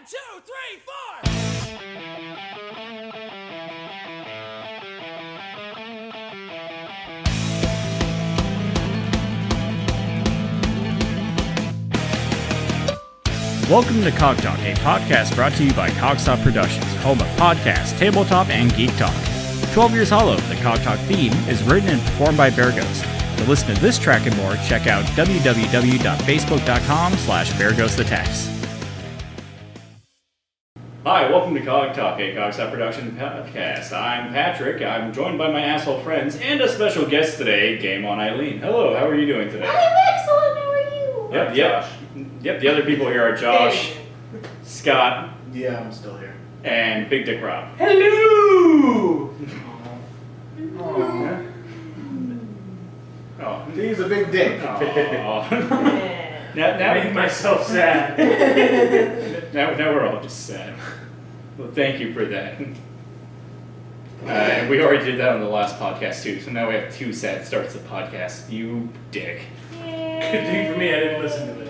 1, 2, 3, 4! Welcome to Cog Talk, a podcast brought to you by Cogstop Productions, home of podcasts, tabletop, and geek talk. 12 Years Hollow, the Cog Talk theme, is written and performed by Bear Ghost. To listen to this track and more, check out www.facebook.com/BearGhostAttacks. Hi, welcome to Cog Talk, a Cogstop Production podcast. I'm Patrick. I'm joined by my asshole friends and a special guest today, Game On Eileen. Hello, how are you doing today? I'm excellent. How are you? Yep. The other people here are Josh, Scott, Yeah, I'm still here. and Big Dick Rob. Hello! Oh. He's a big dick. Now Making myself sad. now we're all just sad. Well, thank you for that. And we already did that on the last podcast too, so now we have two sad starts of podcast. You dick. Good thing for me, I didn't listen to it.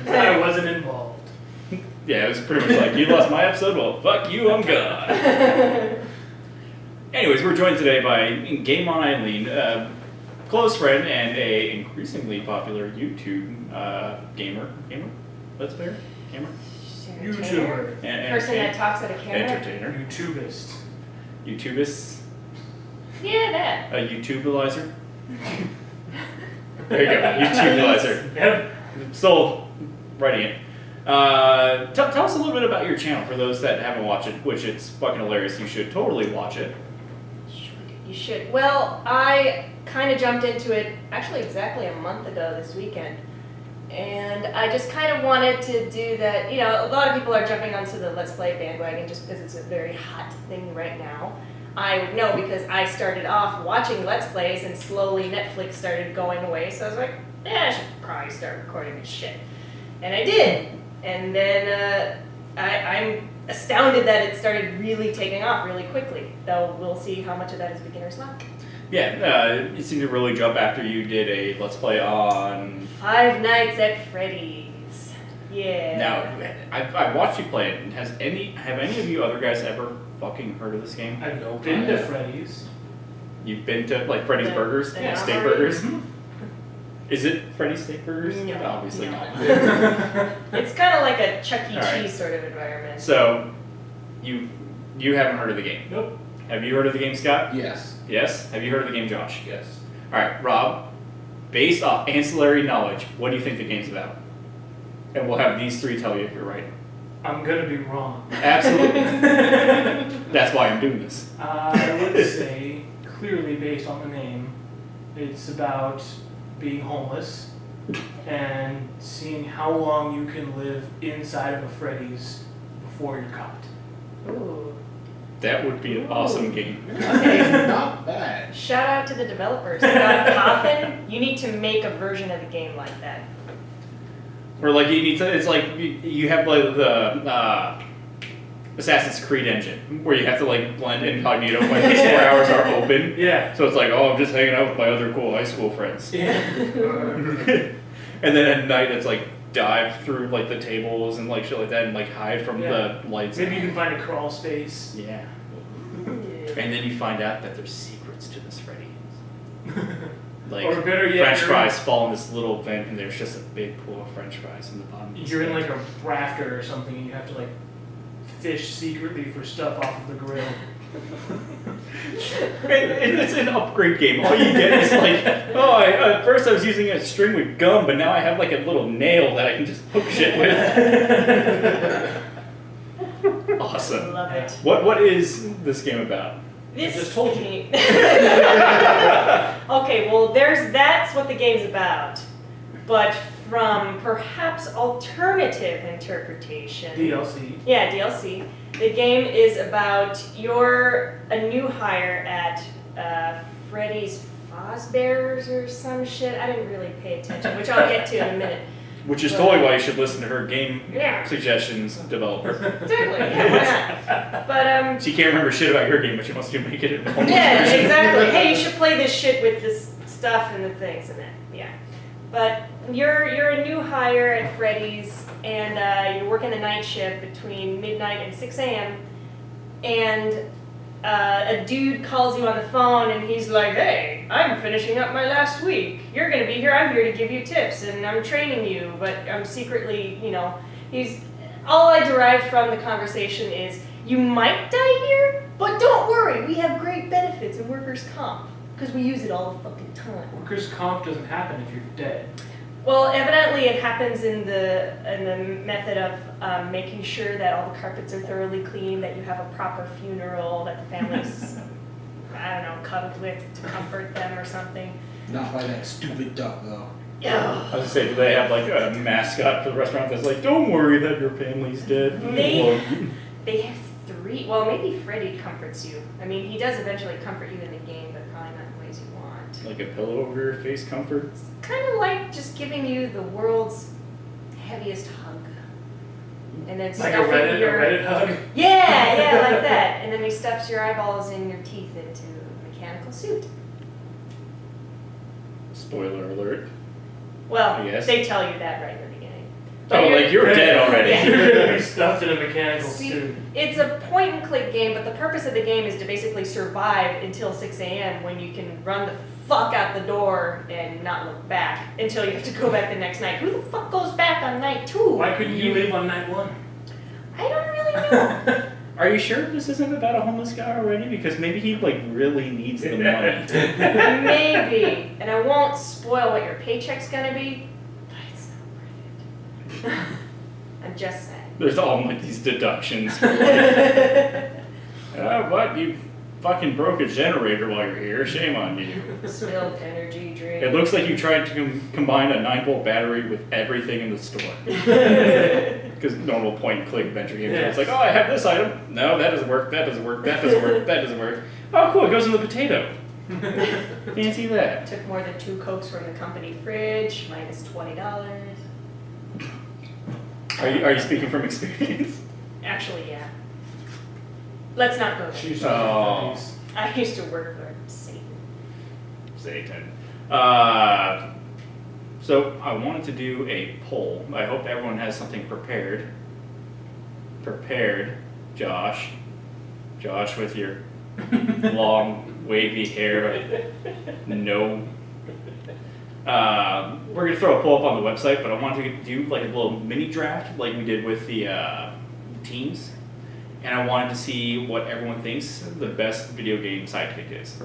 I wasn't involved. Yeah, it was pretty much like, you lost my episode, well, fuck you, I'm gone. Anyways, we're joined today by Game On Eileen, close friend and a increasingly popular YouTube gamer? Let's player? Gamer? YouTuber. Person that talks at a camera. Entertainer. YouTubist. YouTubist. Yeah, that. A YouTubalizer. There you go, YouTubalizer. Yep. Sold. Writing it. Tell us a little bit about your channel for those that haven't watched it, which it's fucking hilarious. You should totally watch it. You should. Well, I kind of jumped into it actually exactly a month ago this weekend. And I just kind of wanted to do that. You know, a lot of people are jumping onto the Let's Play bandwagon just because it's a very hot thing right now. I would know because I started off watching Let's Plays and slowly Netflix started going away. So I was like, I should probably start recording this shit. And I did. And then I'm astounded that it started really taking off really quickly. Though we'll see how much of that is beginner's luck. Yeah, it seemed to really jump after you did a Let's Play on... Five Nights at Freddy's. Yeah. Now, I watched you play it. Have any of you other guys ever fucking heard of this game? I've been to Freddy's. You've been to, like, Freddy's Burgers? the Steak Armory? Burgers? Is it Freddy's Steak Burgers? No. Obviously No. not. It's kind of like a Chuck E. All right. Cheese sort of environment. So, you haven't heard of the game. Nope. Have you heard of the game, Scott? Yes. Yes? Have you heard of the game, Josh? Yes. Alright, Rob, based off ancillary knowledge, what do you think the game's about? And we'll have these three tell you if you're right. I'm gonna be wrong. Absolutely. That's why I'm doing this. I would say, clearly based on the name, it's about being homeless and seeing how long you can live inside of a Freddy's before you're caught. Ooh. That would be an awesome game. Okay. Not bad. Shout out to the developers. Coffin, you need to make a version of the game like that. Or like you need to, it's like you have like the Assassin's Creed engine where you have to like blend incognito when the store hours are open. Yeah. So it's like, oh, I'm just hanging out with my other cool high school friends. Yeah. And then at night it's like dive through like the tables and like shit like that and like hide from the lights. Maybe you can find a crawl space. Yeah. And then you find out that there's secrets to this Freddy's. Like Or better yet, French you're fries fall in this little vent and there's just a big pool of French fries in the bottom. Of this You're in vent. like a rafter or something and you have to like fish secretly for stuff off of the grill. And it's an upgrade game. All you get is like, oh, at first I was using a string with gum, but now I have like a little nail that I can just hook shit with. Awesome. Love it. What is this game about? This just told you. Okay, well, that's what the game's about. But from perhaps alternative interpretation. DLC. Yeah, DLC. The game is about you're a new hire at Freddy's Fazbear's or some shit. I didn't really pay attention, which I'll get to in a minute. Which is totally why you should listen to her game Yeah. suggestions developer. Exactly, yeah, why not? But, She can't remember shit about your game, but she wants to make it in almost yeah, version. exactly. Hey, you should play this shit with this stuff and the things and that. Yeah. But you're a new hire at Freddy's, and you're working the night shift between midnight and 6 a.m. And a dude calls you on the phone, and he's like, "Hey, I'm finishing up my last week. You're gonna be here. I'm here to give you tips, and I'm training you, but I'm secretly, he's." All I derive from the conversation is, "You might die here, but don't worry. We have great benefits and workers' comp because we use it all the fucking time." Workers' comp doesn't happen if you're dead. Well, evidently it happens in the method of making sure that all the carpets are thoroughly clean, that you have a proper funeral, that the family's, I don't know, cuddled with to comfort them or something. Not by that stupid duck, though. Yeah. I was gonna say, do they have like a mascot for the restaurant that's like, "Don't worry that your family's dead"? They have 3. Well, maybe Freddy comforts you. I mean, he does eventually comfort you in the game, but probably not in ways you want. Like a pillow over your face comfort? It's kind of like just giving you the world's heaviest hug. And then Like a stuffing Reddit hug? Yeah, like that. And then he stuffs your eyeballs and your teeth into a mechanical suit. Spoiler alert. Well, Yes. they tell you that right in the beginning. Oh, like you're dead already. Yeah. You're gonna be stuffed in a mechanical See, suit. it's a point and click game, but the purpose of the game is to basically survive until 6 a.m. when you can run the fuck out the door and not look back until you have to go back the next night. Who the fuck goes back on night 2? Why couldn't you leave on night 1? I don't really know. Are you sure this isn't about a homeless guy already? Because maybe he like really needs the money. Maybe. And I won't spoil what your paycheck's gonna be, but it's not worth it. I'm just saying. There's all like these deductions. What? You fucking broke a generator while you're here. Shame on you. Spilled energy drink. It looks like you tried to combine a 9-volt battery with everything in the store. Because normal point and click venture games, it's like, "Oh, I have this item. No, that doesn't work. That doesn't work. That doesn't work. That doesn't work. Oh, cool. It goes in the potato. Fancy that." Took more than 2 Cokes from the company fridge, minus $20. Are you speaking from experience? Actually, yeah. Let's not go there. She's Oh. I used to work for Satan. Satan. So I wanted to do a poll. I hope everyone has something prepared. Prepared, Josh. Josh with your long, wavy hair. No. We're gonna throw a poll up on the website, but I wanted to do like a little mini draft, like we did with the teams, and I wanted to see what everyone thinks the best video game sidekick is.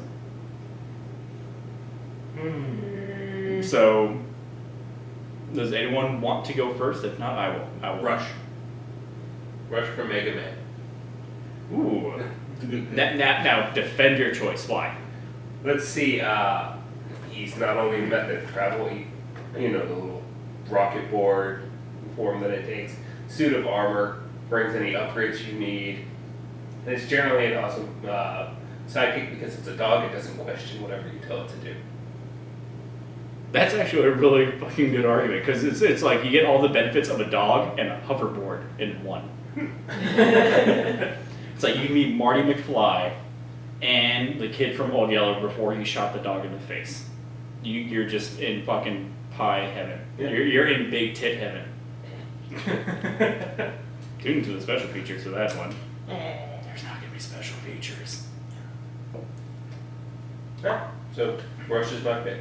So, does anyone want to go first? If not, I will. Rush. Rush for Mega Man. Ooh. Now, defend your choice. Why? Let's see, he's not only method of travel, the little rocket board form that it takes, suit of armor, brings any upgrades you need, and it's generally an awesome sidekick because it's a dog, it doesn't question whatever you tell it to do. That's actually a really fucking good argument, because it's like you get all the benefits of a dog and a hoverboard in one. It's like you can meet Marty McFly and the kid from Old Yeller before he shot the dog in the face. You're just in fucking pie heaven. Yeah. You're in big tit heaven. Tune to the special features for that one. There's not gonna be special features. So, Rush is my pick.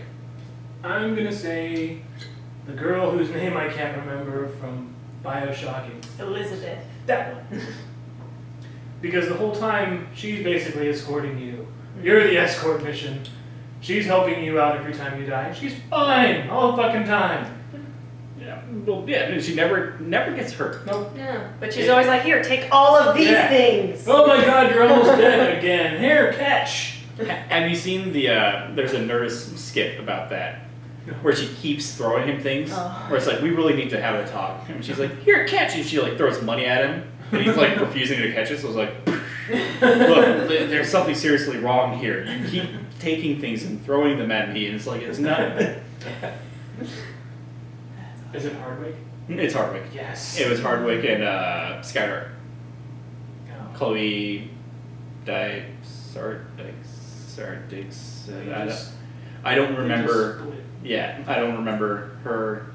I'm gonna say the girl whose name I can't remember from Bioshocking. Elizabeth. That one. Because the whole time she's basically escorting you. You're the escort mission. She's helping you out every time you die. And she's fine all the fucking time. Yeah, well, yeah. She never gets hurt. Nope. No, but she's always like, "Here, take all of these Yeah. things." Oh my god, you're almost dead again. Here, catch. Have you seen the? There's a Nerdist skit about that, where she keeps throwing him things. Oh. Where it's like, we really need to have a talk. And she's like, "Here, catch!" And she like throws money at him, and he's like refusing to catch it. So it's like, look, there's something seriously wrong here. You keep taking things and throwing them at me, and it's like it's not. Is it Hardwick? It's Hardwick. Yes. It was Hardwick and Skylar. Oh. Chloe Sardix. I don't remember. They just split. Yeah, I don't remember her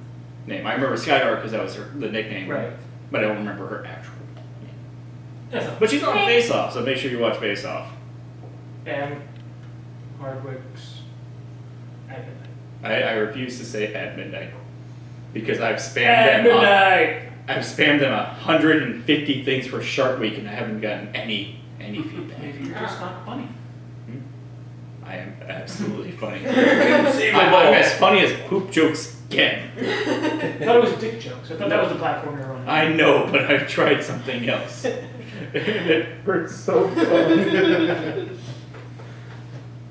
name. I remember Skydark because that was the nickname. Right. But I don't remember her actual name. Yeah. But she's on Face Off, so make sure you watch Face Off. And Hardwick's at midnight. I refuse to say at midnight because I've spammed At them. midnight! I've spammed them 150 things for Shark Week and I haven't gotten any feedback. Maybe you're just not funny. I am absolutely funny. Save I'm the ball. as funny as poop jokes get. I thought it was dick jokes. I thought that was the platform you're on. I know, but I've tried something else. It hurts so bad.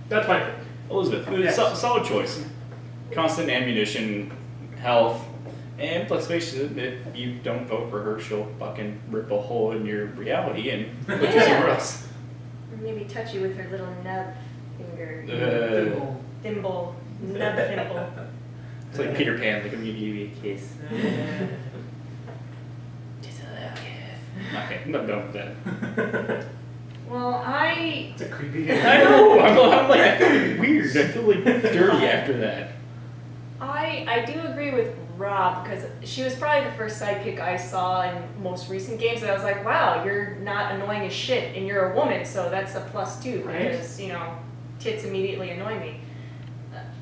That's my pick. Elizabeth, Yes. solid choice. Constant ammunition, health, and let's face it, if you don't vote for her, she'll fucking rip a hole in your reality and put you somewhere else. Maybe touch you with her little nub finger. Thimble. Nub thimble. It's like Peter Pan, like I'm gonna give you a kiss. Just a little kiss. Okay, I'm done with that. Well, It's a creepy game. I know. I'm like, I feel weird. I feel like dirty after that. I do agree with Rob because she was probably the first sidekick I saw in most recent games, and I was like, wow, you're not annoying as shit, and you're a woman, so that's a plus too Right. because tits immediately annoy me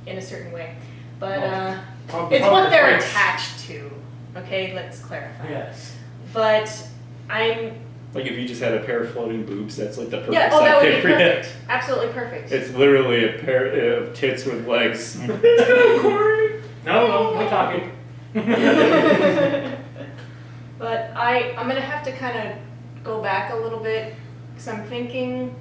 in a certain way, but it's Pump what the they're brakes. attached to. Okay, let's clarify. Yes. But I'm Like if you just had a pair of floating boobs, that's like the perfect yeah. Oh, that would be sidekick for you. perfect. Absolutely perfect. It's literally a pair of tits with legs. No talking. But I'm gonna have to kind of go back a little bit because I'm thinking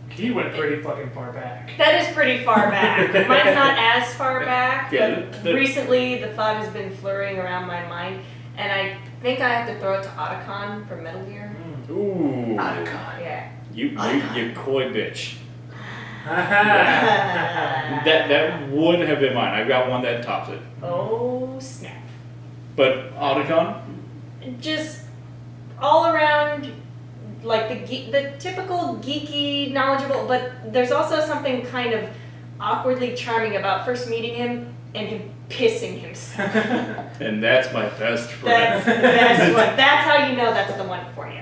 He went pretty fucking far back. that is pretty far back. Mine's not as far back, Yeah, but recently the thought has been flurrying around my mind, and I think I have to throw it to Otacon from Metal Gear. Ooh. Otacon. Yeah. You coy bitch. That That would have been mine. I got one that tops it. Oh snap! But Otacon? Just all around, like the typical geeky, knowledgeable, but there's also something kind of awkwardly charming about first meeting him and him pissing himself. And that's my best friend. That's the best one. That's how you know that's the one for you.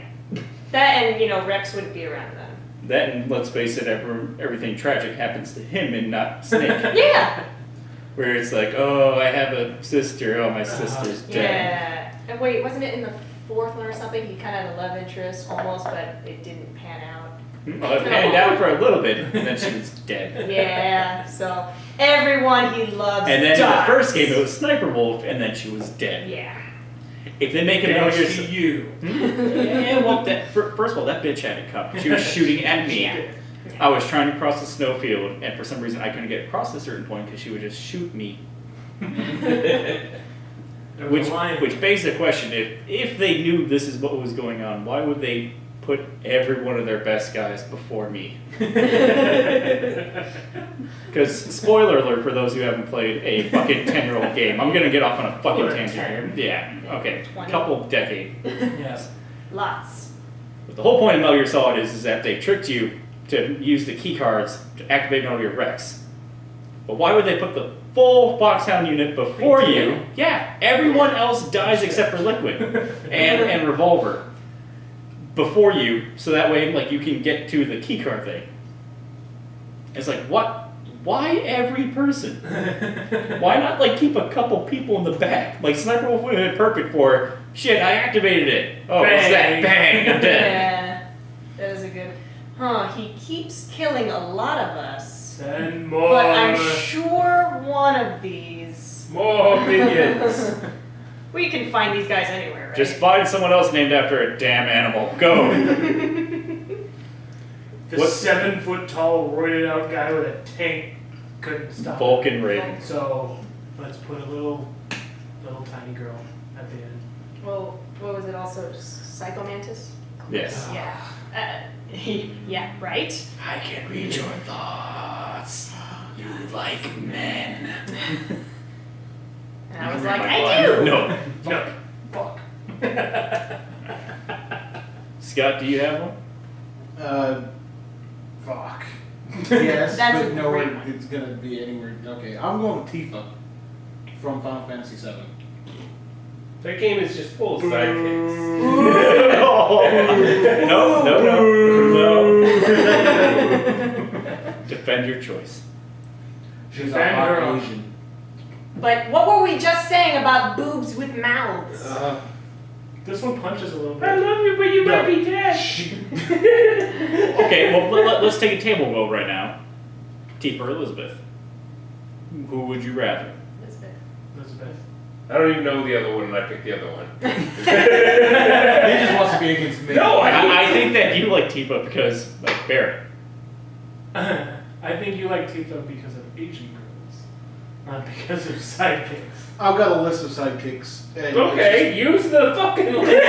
That and Rex wouldn't be around then. That and let's face it, everything tragic happens to him and not Snake. Yeah. Where it's like, oh, I have a sister. Oh, my sister's dead. Yeah. And wait, wasn't it in the fourth one or something? He kind of had a love interest almost, but it didn't pan out. Well, it panned out for a little bit, and then she was dead. Yeah. So everyone he loves. And then in the dies. first game, it was Sniper Wolf, and then she was dead. Yeah. If they make it Metal Gear to you. Yeah, well, first of all, that bitch had it covered. She was shooting at me. Yeah. I was trying to cross the snowfield, and for some reason I couldn't get across a certain point because she would just shoot me. Which begs the question: if they knew this is what was going on, why would they put every one of their best guys before me? Because spoiler alert for those who haven't played a fucking 10-year-old game, I'm gonna get off on a fucking Or tangent. 10. Yeah. Okay. 20. Couple decade. Yes. Lots. But the whole point of Metal Gear Solid is that they tricked you to use the key cards to activate Metal Gear Rex. But why would they put the full Foxhound unit before They you? did. Yeah, everyone else dies except for Liquid and Revolver before you, so that way like you can get to the key card thing. It's like, what? Why every person? Why not like keep a couple people in the back? Like Sniper Wolf would have been perfect for shit, I activated it. Oh, what's that? Bang. Bang, I'm dead. Yeah. That is a good. He keeps killing a lot of us. And more. But I'm sure one of these. More minions. We can find these guys anywhere, right? Just find someone else named after a damn animal. Go. The What? 7-foot-tall, roided-out guy with a tank couldn't stop. Vulcan Raiden. So let's put a little tiny girl at the end. Well, what was it also? Psycho Mantis? Yes. Yeah. Yeah, right? I can read your thoughts. You like men. And I was like, I do! No. No. Fuck. Scott, do you have one? Fuck. Yes, That's but a nowhere great one. it's gonna be anywhere. Okay, I'm going with Tifa. from Final Fantasy VII. That game is just full of sidekicks. No. Defend your choice. She's a Defend her hot own. Asian. But what were we just saying about boobs with mouths? This one punches a little bit. I love you, but you might be dead. Okay, well, let's take a table vote right now. Tifa or Elizabeth? Who would you rather? Elizabeth. I don't even know the other one, and I picked the other one. He just wants to be against me. No, I think that you like Tifa because, like, Barrett. I think you like Tifa because of Asian girls, not because of sidekicks. I've got a list of sidekicks. And Okay, use the fucking list.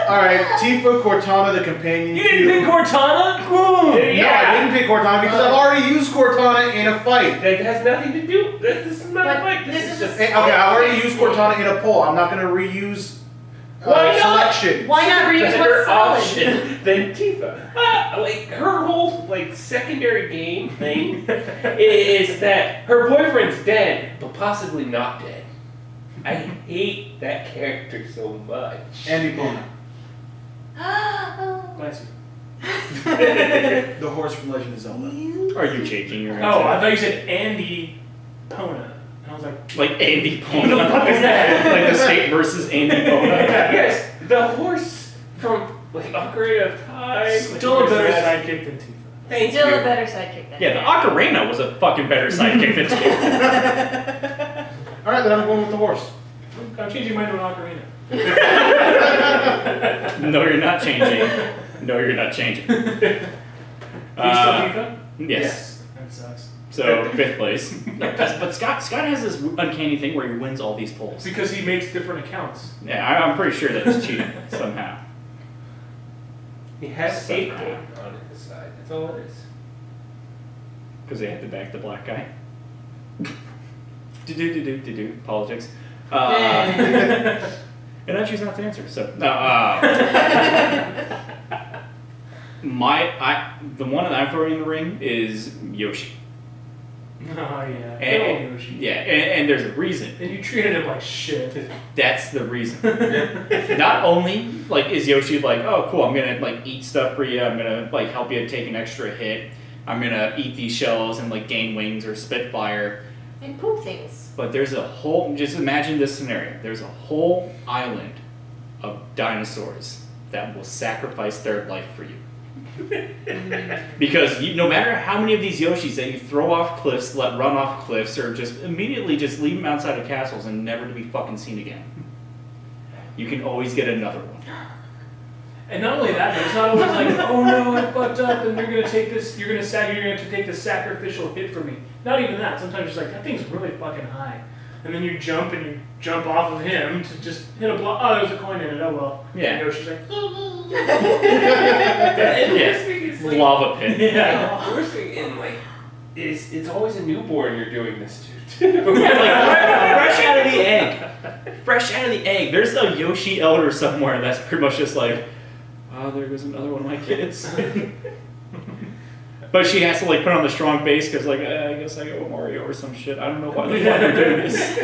Alright, Tifa, Cortana, the companion. You didn't pick Cortana? No, I didn't pick Cortana because I've already used Cortana in a fight. That has nothing to do. This is not a But fight. this is just. a- Hey, okay, I already used Cortana in a poll. I'm not going to reuse Why not? selection. Why not reuse better what's solid? option than Tifa. Like her whole secondary game thing is that her boyfriend's dead, but possibly not dead. I hate that character so much. Andy Pona, Bless you. the horse from Legend of Zelda. Are you changing your Oh, I thought you said Andy Pona. And I was like, like Andy Who Pona? the fuck is that? Like the state versus Andy Pona? Yes, the horse from Ocarina of Time. still a better sidekick than Tifa. Thank Still you. a better sidekick than Yeah, the Ocarina was a fucking better sidekick than Tifa. Alright, then I'm going with the horse. I'm changing mine to an ocarina. No, you're not changing. No, you're not changing. Are you still Tifa? Yes. That sucks. So, 5th place. But Scott has this uncanny thing where he wins all these polls. Because he makes different accounts. Yeah, I'm pretty sure that's cheating somehow. He has So a bad. quote on his side. That's all it is. Because they had to back the black guy. Do politics. And I choose not to answer. So the one that I'm throwing in the ring is Yoshi. Oh, yeah. Good And, old Yoshi. yeah, and there's a reason. And you treated him like shit. That's the reason. Not only is Yoshi oh cool, I'm gonna eat stuff for you. I'm gonna help you take an extra hit. I'm gonna eat these shells and gain wings or spit fire. And poop things. But there's a whole, just imagine this scenario. There's a whole island of dinosaurs that will sacrifice their life for you. Because no matter how many of these Yoshis that you throw off cliffs, let run off cliffs, or just immediately just leave them outside of castles and never to be fucking seen again, you can always get another one. And not only that, but it's not always oh no, I fucked up, and you're gonna take this. You're gonna take this sacrificial hit from me. Not even that. Sometimes it's that thing's really fucking high, and then you jump off of him to just hit a block. Oh, there's a coin in it. Oh well. Yeah. And Yoshi's like, Yes. Lava pit. yeah. The worst thing is it's always a newborn you're doing this to. Yeah, fresh out of the egg. Fresh out of the egg. There's a Yoshi elder somewhere that's pretty much just oh, there goes another one of my kids. But she has to put on the strong face because I guess I go with Mario or some shit. I don't know why the fuck I'm doing this.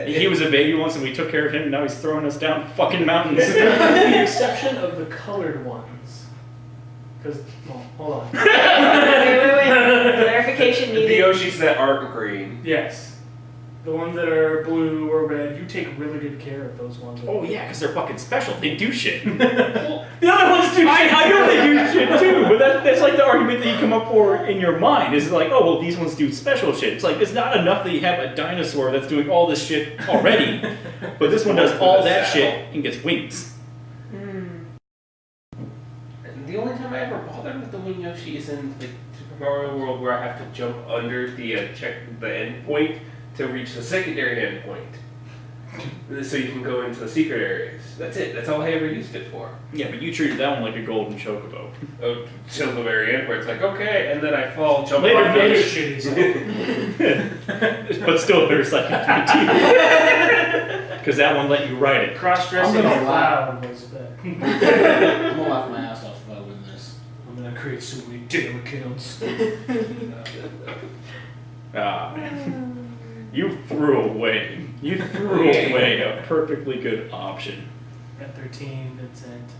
He was a baby once and we took care of him and now he's throwing us down fucking mountains. With the exception of the colored ones, because hold on. Wait. Clarification The needed. Yoshis that aren't green. Yes. The ones that are blue or red, you take really good care of those ones. Oh yeah, because they're fucking special. They do shit. Well, the other ones do shit. I know they do shit too, but that's the argument that you come up for in your mind is oh well, these ones do special shit. It's it's not enough that you have a dinosaur that's doing all this shit already, but this one does all that shit and gets wings. And the only time I ever bothered with the wing Yoshi is in Super Mario World where I have to jump under the end point to reach the secondary end point. So you can go into the secret areas. That's it. That's all I ever used it for. Yeah, but you treated that one like a golden chocobo. Till the very end where it's okay, and then I fall, jump Later, off Really the shitty. But still a better psychic than Tifa. Because that one let you ride it. Cross-dressing I'm in gonna cloud was bad. I'm gonna laugh my ass off if I win this. I'm gonna gonna create so many damn accounts. Ah, man. You threw away a perfectly good option. At 13, Vincent.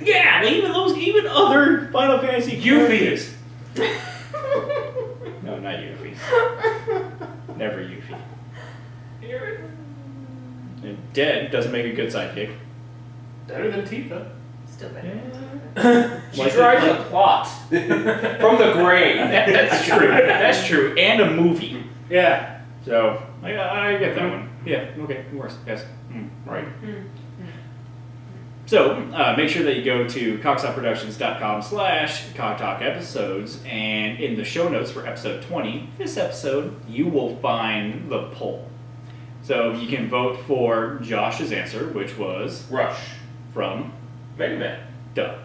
Yeah, even other Final Fantasy characters. No, not Yuffie. Never Yuffie. And Dead doesn't make a good sidekick. Better than Tifa. Still better. She drives a plot from the grave. That's true. That's true. And a movie. Yeah. So I get that one. Yeah. Okay. Worse. Yes. Right. So make sure that you go to cockstopproductions.com/CogTalkEpisodes, and in the show notes for episode 20, this episode, you will find the poll. So you can vote for Josh's answer, which was Rush. from Mega Man. Duh.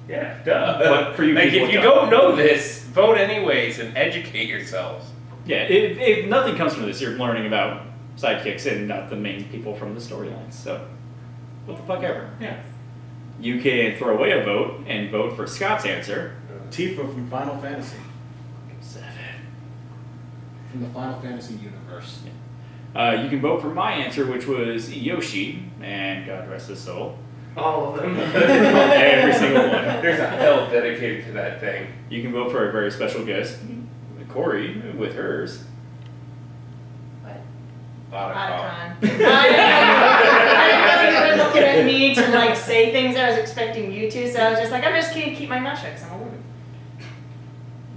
Yeah, duh. But for you like, people, if you duh. don't know this, vote anyways and educate yourselves. Yeah, if nothing comes from this, you're learning about sidekicks and not the main people from the storylines. So, what the fuck ever. Yeah. You can throw away a vote and vote for Scott's answer. Tifa from Final Fantasy. 7. From the Final Fantasy universe. You can vote for my answer, which was Yoshi, and God rest his soul. All of them. Every single one. There's a hell dedicated to that thing. You can vote for a very special guest, Corey, with hers. What? Otacon. I didn't know you were looking at me to like say things I was expecting you to, so I was just like, I'm just gonna keep my mouth shut because I'm a woman.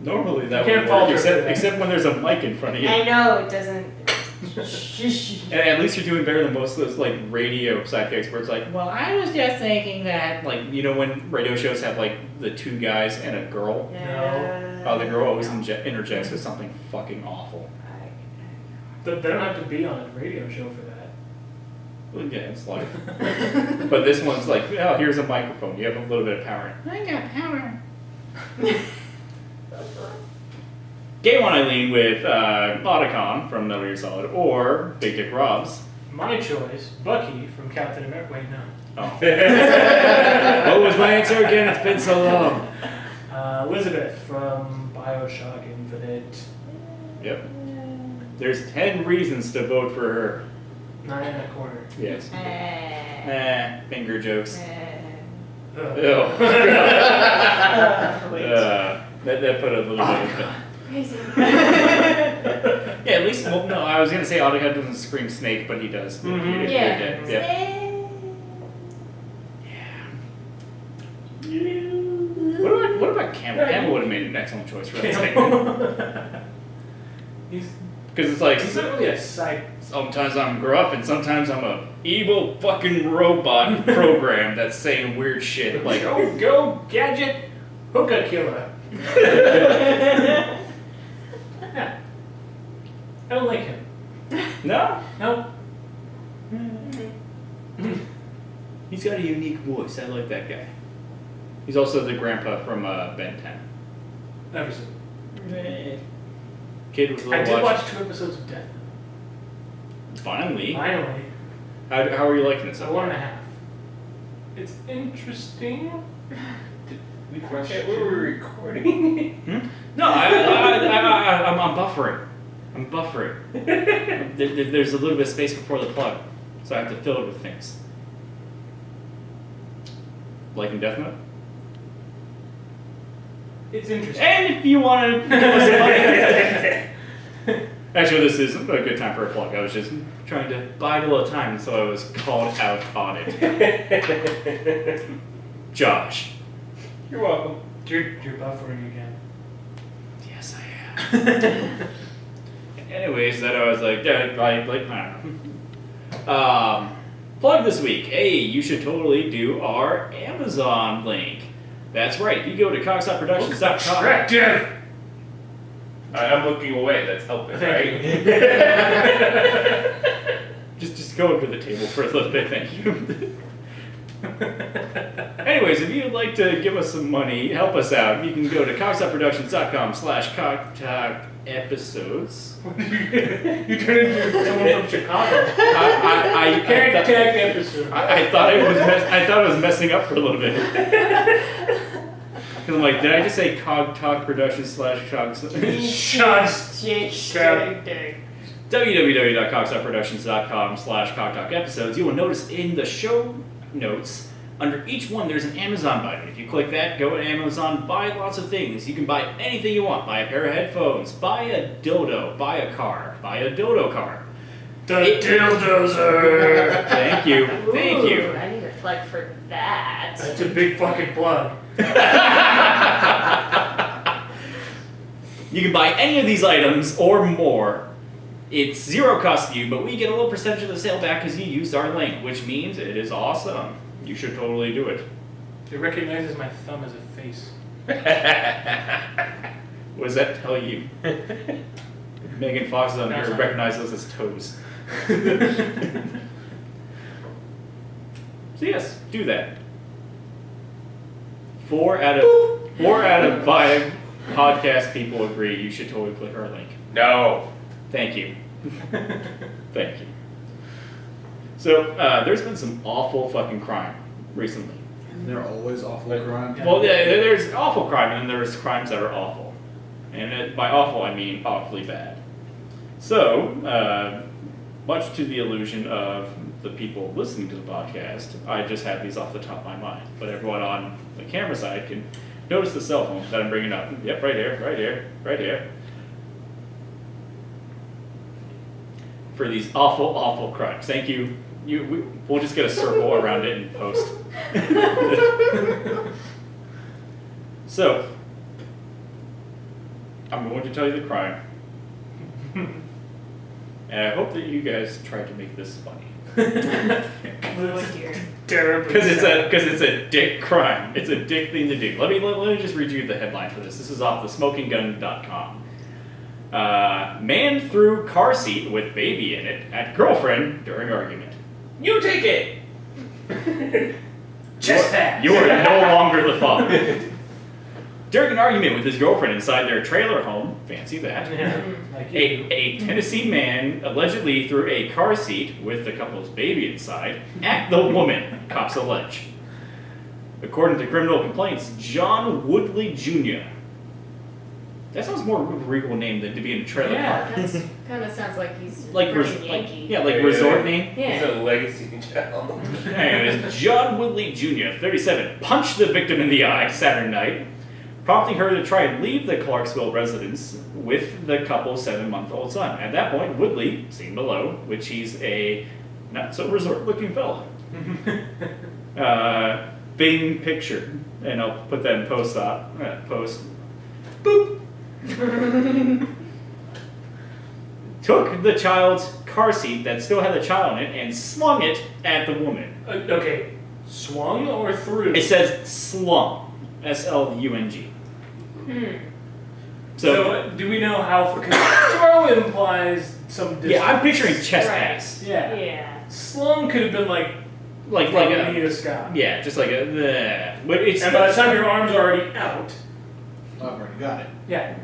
Normally that You can't would work, falter for that. except when there's a mic in front of you. I know it doesn't. And at least you're doing better than most of those like radio sidekicks where it's like, well, I was just thinking that, like, you know when radio shows have like the two guys and a girl? Oh, the girl always interjects with something fucking awful. They don't have to be on a radio show for that. Well, yeah, it's life. But this one's like, oh, here's a microphone. You have a little bit of power. I got power. Game On Eileen with Otacon from Metal Gear Solid, or Big Dick Rob's. My choice, Bucky from Captain America. Wait, no. Oh. What was my answer again? It's been so long. Elizabeth from Bioshock Infinite. Yep. There's 10 reasons to vote for her. 9 1/4. Yes. Finger jokes. Ugh. Oh. That put a little bit of Crazy. Yeah, at least, well, no, I was going to say Otacon doesn't scream snake, but he does. Mhm. If Yeah. you're dead. Yep. What about Camel? Camel would have made an excellent choice for that segment. Because it's like, He's not really a side. sometimes I'm gruff and sometimes I'm a evil fucking robot program that's saying weird shit. Like, Go, gadget, hookah killer. Yeah. I don't like him. no? No. He's got a unique voice. I like that guy. He's also the grandpa from Ben 10. Never seen. Kid with a I little did watch. watch 2 episodes of Death. Finally. Finally. How are you liking this? So 1.5. It's interesting. We were recording. No, I'm buffering. I'm buffering. There's a little bit of space before the plug, so I have to fill it with things. Like in Death Note? It's interesting. And if you want to give us some money. Actually, this is a good time for a plug. I was just trying to buy a little time, so I was called out on it. Josh. You're welcome. You're buffering again. Yes, I am. Anyways, that I was like, yeah, I don't know. Plug this week. Hey, you should totally do our Amazon link. That's right. You go to cockstopproductions.com. Attractive! I'm looking away. That's helping, right? Just go over to the table for a little bit, thank you. Anyways, if you'd like to give us some money, help us out, you can go to cockstopproductions.com/cocktalkepisodes. You turn into someone from Chicago. I episode. I thought I was messing up for a little bit. Because I'm like, did I just say Cog Talk Productions / Cogs? www.cogstalkproductions.com / Cogtalk episodes. You will notice in the show notes, under each one, there's an Amazon button. If you click that, go to Amazon, buy lots of things. You can buy anything you want. Buy a pair of headphones, buy a dildo, buy a car, buy a dildo car. The dildozer. Thank you. Thank you. Ooh, I need a plug for that. That's a big fucking plug. You can buy any of these items or more. It's zero cost to you, but we get a little percentage of the sale back because you used our link, which means it is awesome. You should totally do it. It recognizes my thumb as a face. What does that tell you? Megan Fox is on here recognizes us as toes. So yes, do that. 4 out of 5 podcast people agree you should totally click our link. No. Thank you. Thank you. So, there's been some awful fucking crime recently. They're always awful crime. Well, yeah, there's awful crime, and then there's crimes that are awful. And by awful, I mean awfully bad. So, much to the illusion of the people listening to the podcast, I just have these off the top of my mind. But everyone on the camera side can notice the cell phone that I'm bringing up. Yep, right here, right here, right here. For these awful, awful crimes. Thank you. We'll just get a circle around it and post. So, I'm going to tell you the crime. And I hope that you guys try to make this funny. Oh dear. Terribly. Because it's a dick crime. It's a dick thing to do. Let me just read you the headline for this. This is off thesmokinggun.com. Man threw car seat with baby in it at girlfriend during argument. You take it. Just that. You are no longer the father. During an argument with his girlfriend inside their trailer home, fancy that, Yeah, like a Tennessee man allegedly threw a car seat with the couple's baby inside at the woman, cops allege. According to criminal complaints, John Woodley Jr. That sounds more of a regal name than to be in a trailer park. That kind of sounds like he's Like, freaking Yankee. like resort name. He's Yeah. a legacy child. Anyways, John Woodley Jr., 37, punched the victim in the eye Saturday night, prompting her to try and leave the Clarksville residence with the couple's 7-month-old son. At that point, Woodley, seen below, which he's a not-so-resort-looking fella. Bing picture, and I'll put that in post. Boop. Took the child's car seat that still had the child in it and slung it at the woman. Okay, swung or threw? It says slung. S-L-U-N-G. So, do we know how? Because throw implies some distance. Yeah, I'm picturing chest Right. pass. Yeah. Yeah. Slung could have been like Like a a, Scott. yeah, just like a, but it's, And by the time your arms are already out, I've already got it. yeah.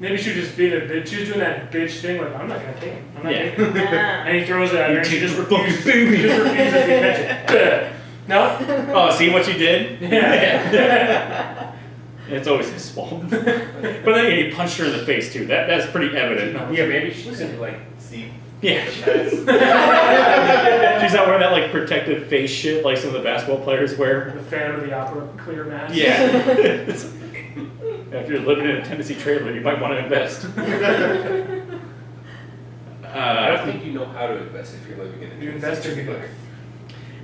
Maybe she was just being a bitch. She was doing that bitch thing, like, I'm not gonna take it. I'm not Yeah. taking it. Ah. And he throws it at her, and she take just the fucking refuses. baby. She just refuses to catch it. No? oh, see what you did? Yeah. It's always his fault. But then he punched her in the face too. That's pretty evident. Yeah, maybe she could like see. Yeah. She's not wearing that like protective face shit like some of the basketball players wear. The Phantom of the Opera clear mask. Yeah. If you're living in a Tennessee trailer, you might want to invest. I don't think you know how to invest if you're living in a You invest or you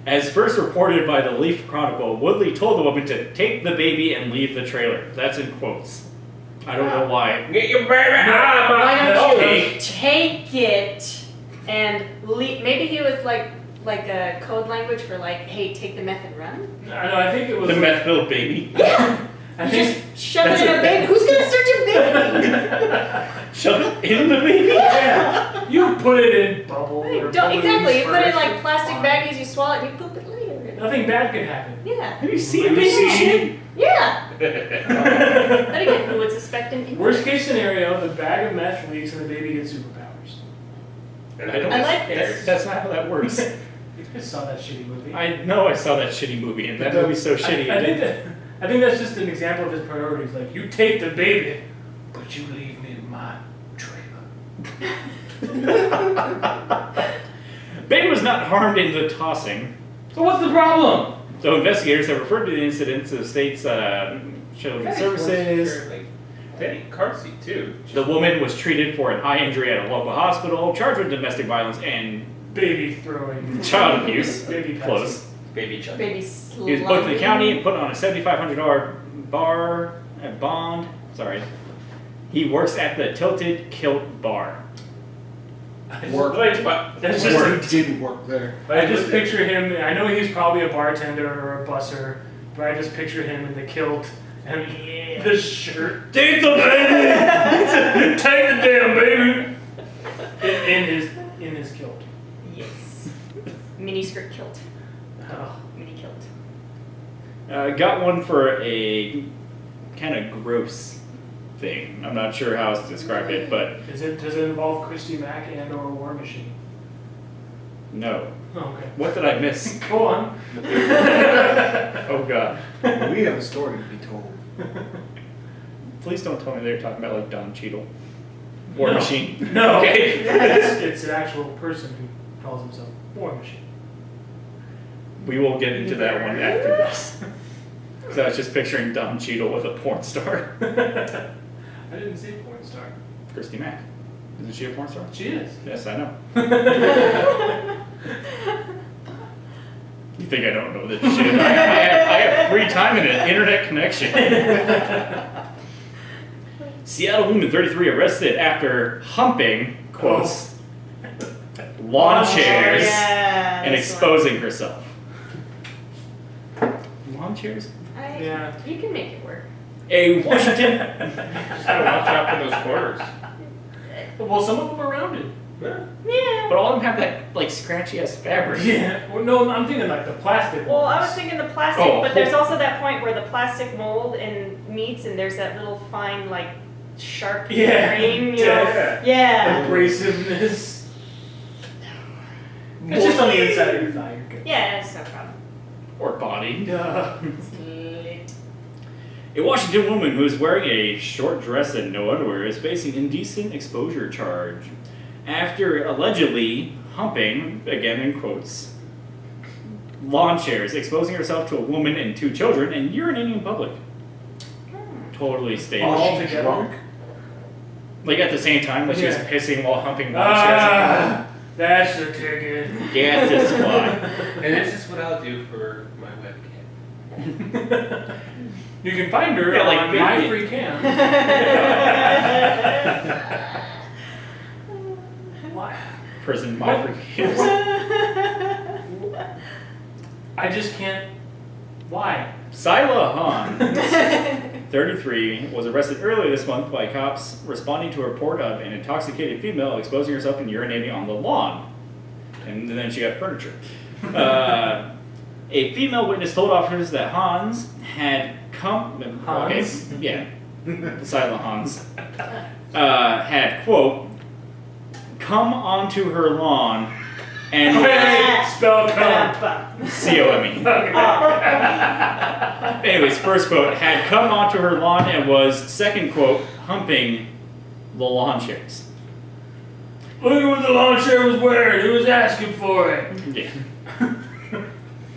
As first reported by the Leaf Chronicle, Woodley told the woman to take the baby and leave the trailer. That's in quotes. I don't know why. Get your baby out of Why my don't Okay. you take it and leave? Maybe he was like a code language for like, hey, take the meth and run. I know, I think it was. The meth-filled baby. I You think. just shove it that's in a- a baby. Who's gonna search a baby? Shove it in the baby? Yeah. You put it in bubble. Or Don't, exactly. You put it in first, like plastic fine. baggies. You swallow it. and You poop it later. Nothing bad could happen. Yeah. Have you seen Have you baby seen- shit? Yeah. But again, who would suspect an infant? Worst case scenario, the bag of meth leaks and the baby gets superpowers. I don't I like this. That's not how that works. You guys saw that shitty movie. I know I saw that shitty movie, and that movie's so shitty. I think that I think that's just an example of his priorities. Like, you take the baby, but you leave me my trailer. Baby was not harmed in the tossing. So what's the problem? So investigators have referred to the incident to the state's children's services. Petty car seat too. The woman was treated for an eye injury at a local hospital, charged with domestic violence and Baby throwing. child abuse. Baby Close. Baby Chuck. Baby He was slugging. booked in the county and put on a $7,500 bond. Sorry. He works at the Tilted Kilt Bar. That's just Work didn't work there. I just picture him. I know he's probably a bartender or a busser, but I just picture him in the kilt and the shirt. Take the baby! Take the damn baby. In his kilt. Yes. Mini skirt kilt. Oh. Mini kilt. Got one for a kind of gross thing. I'm not sure how else to describe it, but Does it involve Christie Mack and or WarMachine? no. Oh, okay. What did I miss? Go on. Oh god. We have a story to be told. Please don't tell me they're talking about like Don Cheadle. War Machine. No. Okay. It's an actual person who calls himself WarMachine. We will get into that one after this. So I was just picturing Don Cheadle with a porn star. I didn't say porn star. Christie Mack. Isn't she a porn star? She is. Yes, I know. You think I don't know this shit? I have free time and an internet connection. Seattle woman 33 arrested after humping, quotes, lawn chairs Yeah, and this exposing herself. Lawn chairs? Yeah. You can make it work. A Washington... Just gotta watch out for those corners. Well, some of them are rounded. Yeah. Yeah. But all of them have that, like, scratchy-ass fabric. Yeah. Well, no, I'm thinking like the plastic Well, I ones. was thinking the plastic, Oh, but there's also that point where the plastic mold and meets, and there's that little fine, like, sharp Yeah. grain, you know? Yeah. Yeah. Abrasiveness. It's just on the inside of your thigh. You're good. Yeah, that's no problem. Or body. Duh. Slit. A Washington woman who is wearing a short dress and no underwear is facing indecent exposure charge after allegedly humping, again in quotes, lawn chairs, exposing herself to a woman and 2 children, and urinating in public. Totally staged. All together. Like at the same time, like she was Yeah. pissing while humping lawn Ah, that's the ticket. chairs. Gas is why. And this is what I'll do for my webcam. You can find her Yeah, like on video. My Free Cam. Why? Prison my kids. I just can't. Why? Sila Hans, 33, was arrested earlier this month by cops responding to a report of an intoxicated female exposing herself and urinating on the lawn. And then she got furniture. A female witness told officers that Hans had come... Hans? Okay, yeah. Sila Hans. Had, quote, come onto her lawn and... Wait, spell come. C-O-M-E. Anyways, first quote, had come onto her lawn and was, second quote, humping the lawn chairs. Look at what the lawn chair was wearing. Who was asking for it? Yeah.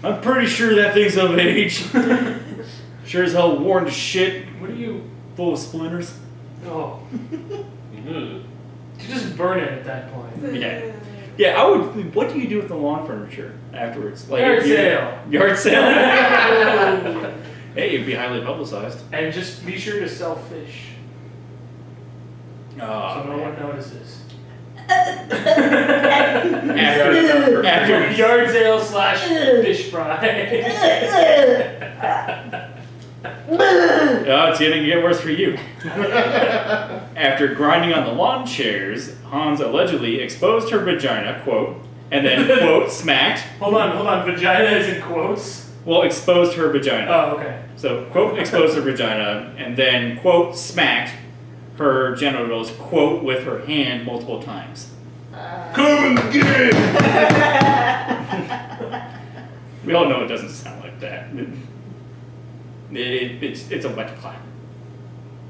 I'm pretty sure that thing's of age. Sure as hell worn to shit, What do you? full of splinters. Oh, Mhm. you just burn it at that point. Yeah. Yeah, I would. What do you do with the lawn furniture afterwards? Like Yard if you- sale. Yard sale. Hey, it'd be highly publicized. And just be sure to sell fish, Oh, so no man. one notices. After Yard sale / fish fry. Oh, it's gonna get worse for you. After grinding on the lawn chairs, Hans allegedly exposed her vagina, quote, and then, quote, smacked. Hold on. Vagina is in quotes. Well, exposed her vagina. Oh, okay. So, quote, exposed her vagina, and then, quote, smacked her genitals, quote, with her hand multiple times. Come and get it! We all know it doesn't sound like that. It's a wet climb.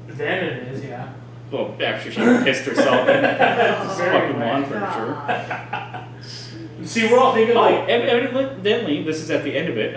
Then it is, yeah. Well, after she pissed herself in this fucking lawn furniture. See, we're all thinking like. Evidently, this is at the end of it.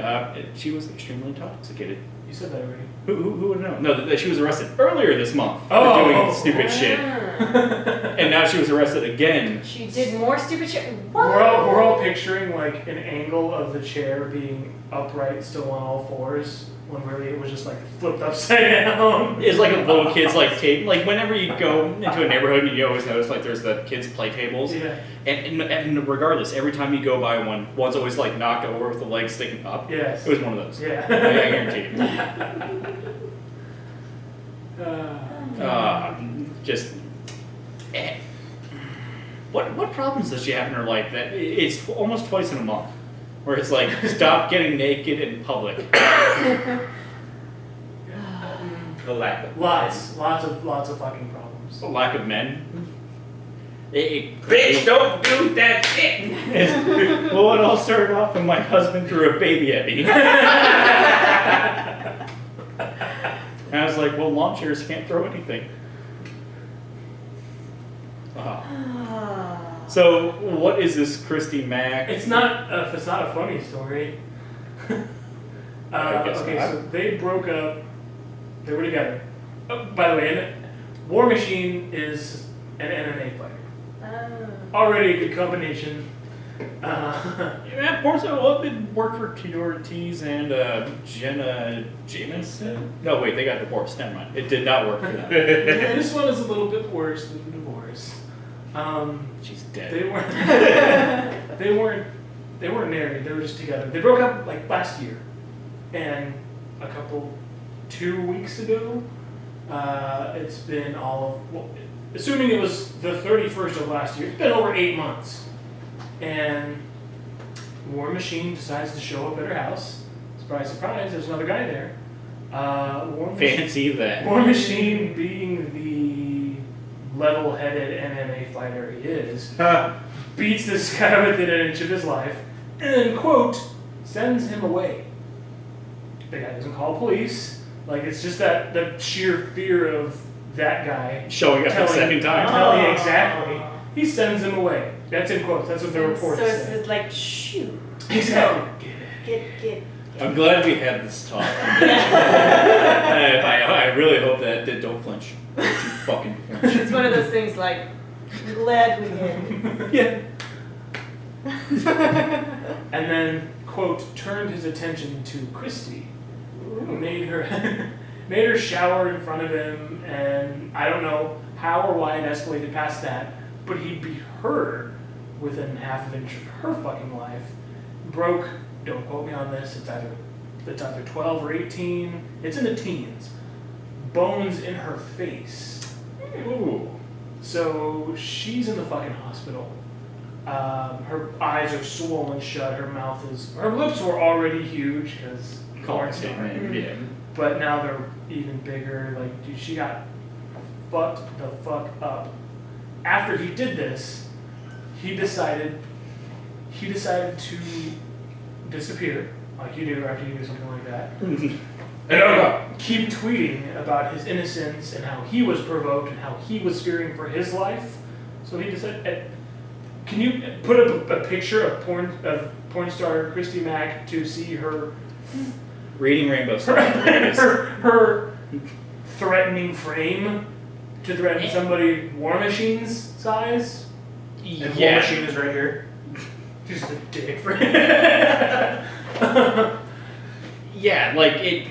She was extremely intoxicated. You said that already. Who would know? No, that she was arrested earlier this month for Oh. doing stupid shit, Ah. and now she was arrested again. She did more stupid shit. What? We're all picturing like an angle of the chair being upright, still on all fours, when really it was just like flipped upside down. It's like a little kid's like tape. Like whenever you go into a neighborhood, you always notice like there's the kids' play tables. Yeah. And regardless, every time you go by one's always like knocked over with the legs sticking up. Yes. It was one of those. Yeah. I guarantee you. Just. What problems does she have in her life that it's almost twice in a month, where it's like stop getting naked in public. The lack of Lots of fucking problems. The lack of men. Bitch, don't do that shit! Well, it all started off when my husband threw a baby at me. And I was like, well, lawn chairs can't throw anything. So, what is this Christie Mack? It's not a funny story. I guess okay, not. so they broke up. They were together. Oh, by the way, WarMachine is an MMA fighter. Already a good combination. Yeah, Porzo worked for Tito Ortiz and Jenna Jameson. No, wait, they got divorced. Never mind. It did not work for them. Yeah, this one is a little bit worse than the divorce. She's dead. They weren't married. They were just together. They broke up like last year, and 2 weeks ago, it's been assuming it was the 31st of last year. It's been over 8 months, and WarMachine decides to show up at her house. Surprise, surprise! There's another guy there. Fancy that. WarMachine, being the level-headed MMA fighter he is, beats this guy within an inch of his life, and then, quote, sends him away. The guy doesn't call police. Like, it's just the sheer fear of that guy Showing up the second time. telling exactly. He sends him away. That's in quotes. That's what the report So said. it's like, shoot. Exactly. Get. I'm glad we had this talk. I really hope that don't flinch. Don't you fucking flinch. It's one of those things like, I'm glad we did. Yeah. And then, quote, turned his attention to Christie, who made her shower in front of him, and I don't know how or why it escalated past that, but he beat her within half an inch of her fucking life. Broke, don't quote me on this, it's either 12 or 18, it's in the teens. Bones in her face. Ooh. So she's in the fucking hospital. Her eyes are swollen shut. Her lips were already huge because Yeah. but now they're even bigger. Like, dude, she got fucked the fuck up. After he did this, he decided to disappear, like you do after you do something like that. And keep tweeting about his innocence and how he was provoked and how he was fearing for his life. So he decided, can you put up a picture of porn star Christie Mack to see her Reading Rainbow her threatening frame to threaten somebody WarMachine's size? And Yeah. WarMachine is right here. Just a dick for Yeah, like it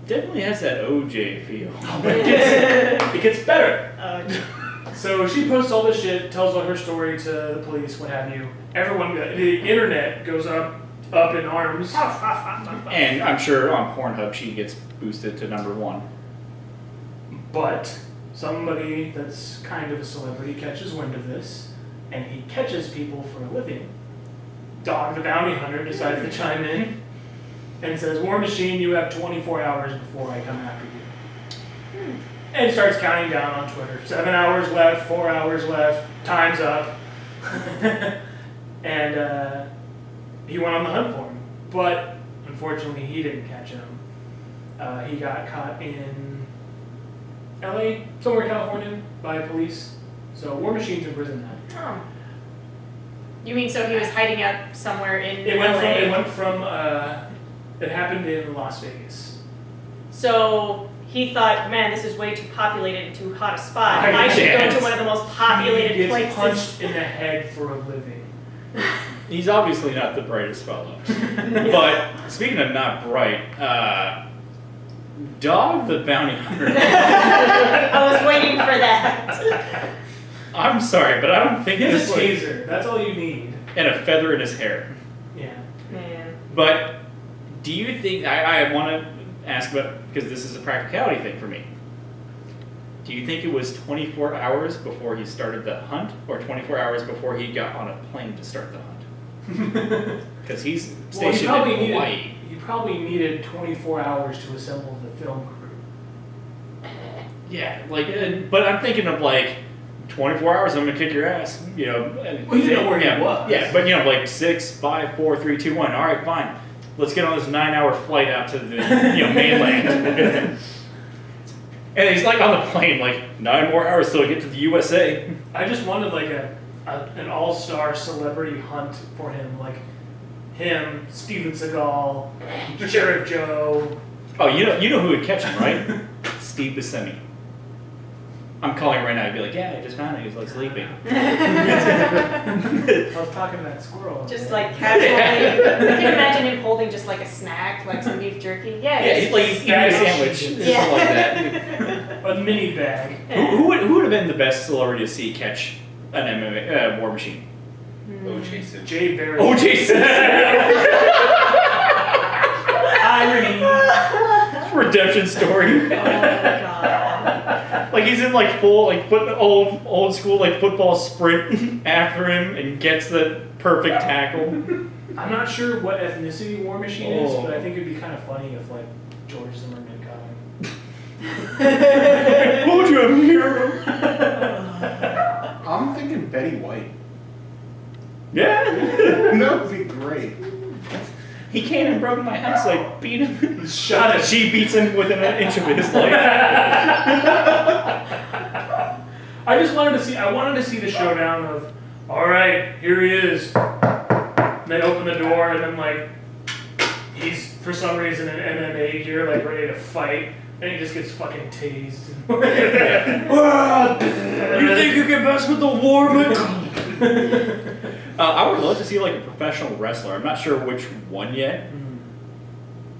definitely has that OJ feel. It gets better. So she posts all this shit, tells all her story to the police, what have you. Everyone, the internet goes up in arms. And I'm sure on Pornhub she gets boosted to #1. But somebody that's kind of a celebrity catches wind of this, and he catches people for a living. Dog the Bounty Hunter decides to chime in and says, WarMachine, you have 24 hours before I come after you. And starts counting down on Twitter. 7 hours left, 4 hours left, time's up. And he went on the hunt for him. But Unfortunately, he didn't catch him. He got caught in LA, somewhere in California, by police. So WarMachine's in prison now. Oh. You mean so he was hiding out somewhere in It LA? It happened in Las Vegas. So he thought, man, this is way too populated and too hot a spot. Right. I should go Yes. to one of the most populated He gets places. punched in the head for a living. He's obviously not the brightest fellow. But speaking of not bright, Dog the Bounty Hunter. I was waiting for that. I'm sorry, but I don't think He has this a was- taser. That's all you need. and a feather in his hair. Yeah. Man. But do you think I want to ask about, because this is a practicality thing for me. Do you think it was 24 hours before he started the hunt, or 24 hours before he got on a plane to start the hunt? Because he's stationed in Hawaii. He probably needed 24 hours to assemble the film crew. Yeah, like, but I'm thinking of like 24 hours. I'm gonna kick your ass. You know. Well, you didn't know where he yeah, was. Yeah, but like 6, 5, 4, 3, 2, 1. All right, fine. Let's get on this 9-hour flight out to the mainland. And he's like on the plane, like 9 more hours till I get to the USA. I just wanted like an all-star celebrity hunt for him, like him, Steven Seagal, Sheriff Joe. Oh, you know who would catch him, right? Steve Buscemi. I'm calling right now. I'd be like, yeah, I just found him. He's like sleeping. I was talking to that squirrel. Just like casually. I can imagine him holding just like a snack, like some beef jerky. Yeah, Yeah, he's like eating a sandwich, Yeah. something like that. A mini bag. Who would have been the best celebrity to see catch an MMA War Machine? O.J. Simpson. Jay Barry. O.J. Simpson. Irony. Redemption story. Oh my god. Like he's in like full like old school like football sprint after him and gets the perfect tackle. I'm not sure what ethnicity War Machine is, Oh. but I think it'd be kind of funny if like George Zimmerman got him. Told you I'm a hero. I'm thinking Betty White. Yeah. That would be great. He came and broke my house. Like beat him. Shot it. She beats him within an inch of his life. I wanted to see the showdown of, all right, here he is. And they open the door and then like, he's for some reason in MMA gear, like ready to fight, and he just gets fucking tased. You think you can mess with the war, man? I would love to see like a professional wrestler. I'm not sure which one yet,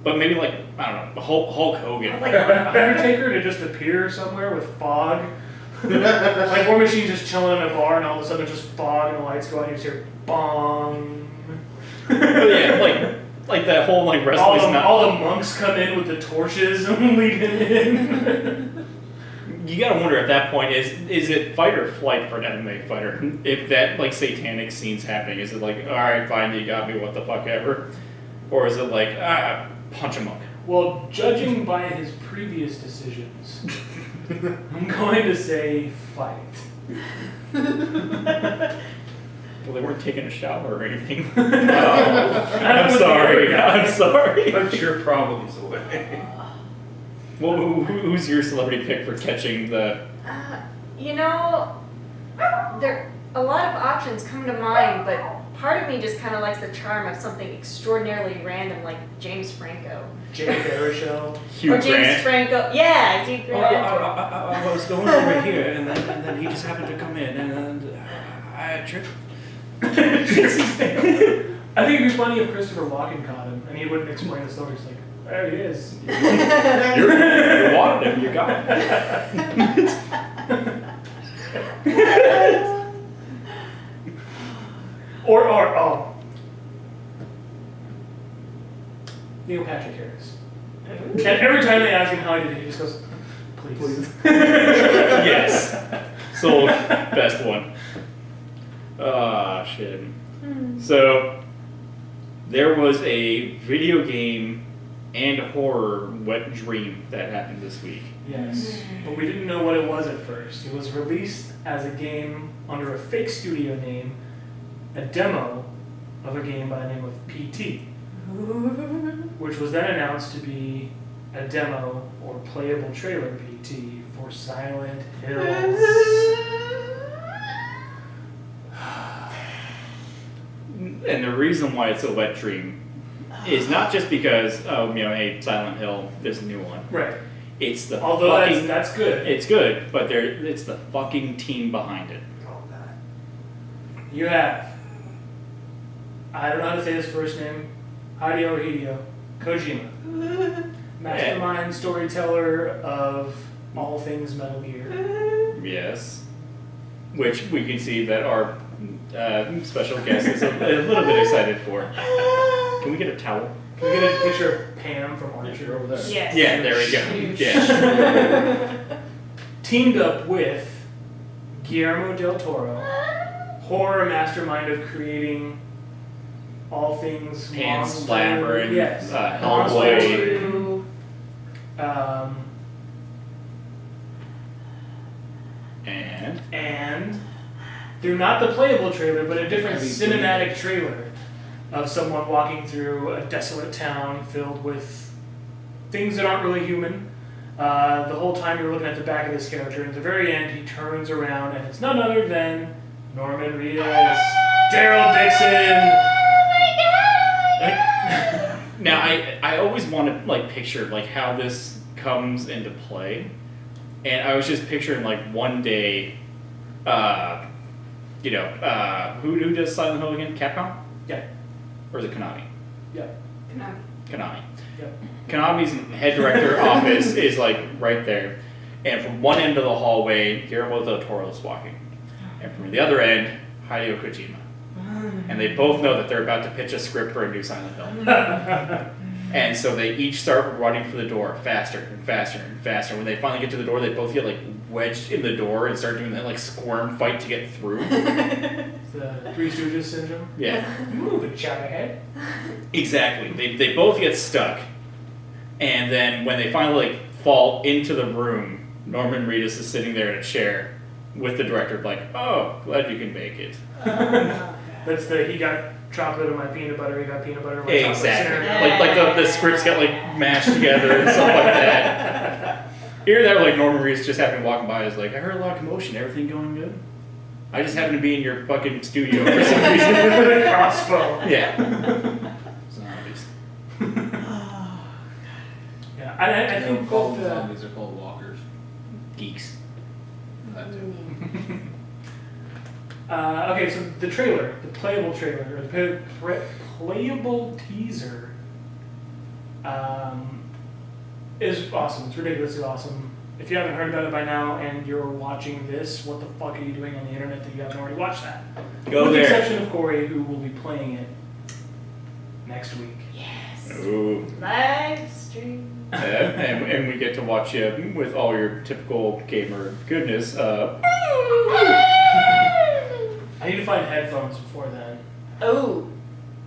but maybe like I don't know, Hulk Hogan. Like, Undertaker to just appear somewhere with fog. Like War Machine just chilling in a bar and all of a sudden there's just fog and the lights go out and you just hear bong. Yeah, like that whole like wrestling's not. All the monks come in with the torches and lead him in. You gotta wonder at that point is it fight or flight for an MMA fighter? If that like satanic scene's happening, is it like all right, fine, you got me, what the fuck ever, or is it like punch a monk? Well, judging by his previous decisions, I'm going to say fight. Well, they weren't taking a shower or anything. I'm sorry. I'm sorry. Put your problems away. Well, who's your celebrity pick for catching the? you know, there a lot of options come to mind, but part of me just kind of likes the charm of something extraordinarily random, like James Franco. Jay Baruchel. Hugh or James Grant? Franco. Yeah, Hugh Grant. I was going over here, and then he just happened to come in, and I tripped. I think it'd be funny if Christopher Walken caught him and he wouldn't explain the story. He's like, there he is. You wanted him, you got him. or Neil Patrick Harris. And every time they ask him how he did it, he just goes, please. Yes. So best one. Ah, shit. So there was a video game and horror wet dream that happened this week. Yes, but we didn't know what it was at first. It was released as a game under a fake studio name, a demo of a game by the name of PT. which was then announced to be a demo or playable trailer PT for Silent Hills. And the reason why it's a wet dream is not just because, hey, Silent Hill, there's a new one. Right. It's the Although fucking... that's good. It's good, but it's the fucking team behind it. You have, I don't know how to say his first name, Hideo Kojima. Mastermind, storyteller of all things Metal Gear. Yes. Which we can see that our special guest is a little bit excited for. Can we get a towel? Can we get a picture of Pam from Archer over there? Yes. Yeah, there we go. Yeah. Teamed up with Guillermo del Toro, horror mastermind of creating all things Pan's monster, Labyrinth, yes, Hellboy. And through not the playable trailer, but a different cinematic trailer of someone walking through a desolate town filled with things that aren't really human. The whole time you're looking at the back of this character, and at the very end he turns around and it's none other than Norman Reedus, Daryl Dixon. Now, I always want to picture how this comes into play, and I was just picturing one day, who does Silent Hill again? Capcom? Yeah. Or is it Konami? Yeah. Konami. Yep. Konami's head director office is right there, and from one end of the hallway, Guillermo del Toro is walking, and from the other end, Hideo Kojima. And they both know that they're about to pitch a script for a new Silent Hill. And so they each start running for the door faster and faster and faster. When they finally get to the door, they both get wedged in the door and start doing that squirm fight to get through. The Three Stooges syndrome. Yeah. Move it, chat ahead. Exactly. They both get stuck. And then when they finally fall into the room, Norman Reedus is sitting there in a chair with the director oh, glad you can make it. That's he got chocolate in my peanut butter, he got peanut butter in my Exactly. chocolate. The scripts get mashed together and stuff like that. Here there, Norman Reedus just happened walking by, is I heard a lot of commotion, everything going good? I just happened to be in your fucking studio for some reason. With a crossbow. Yeah. Zombies. Yeah, I think both zombies are called walkers. Geeks. That too. okay, so the trailer, the playable trailer, or the playable teaser, is awesome. It's ridiculously awesome. If you haven't heard about it by now and you're watching this, what the fuck are you doing on the internet that you haven't already watched that? Go With there. the exception of Corey, who will be playing it next week. Yes. Ooh. Live stream. And we get to watch you with all your typical gamer goodness. I need to find headphones before then. Oh,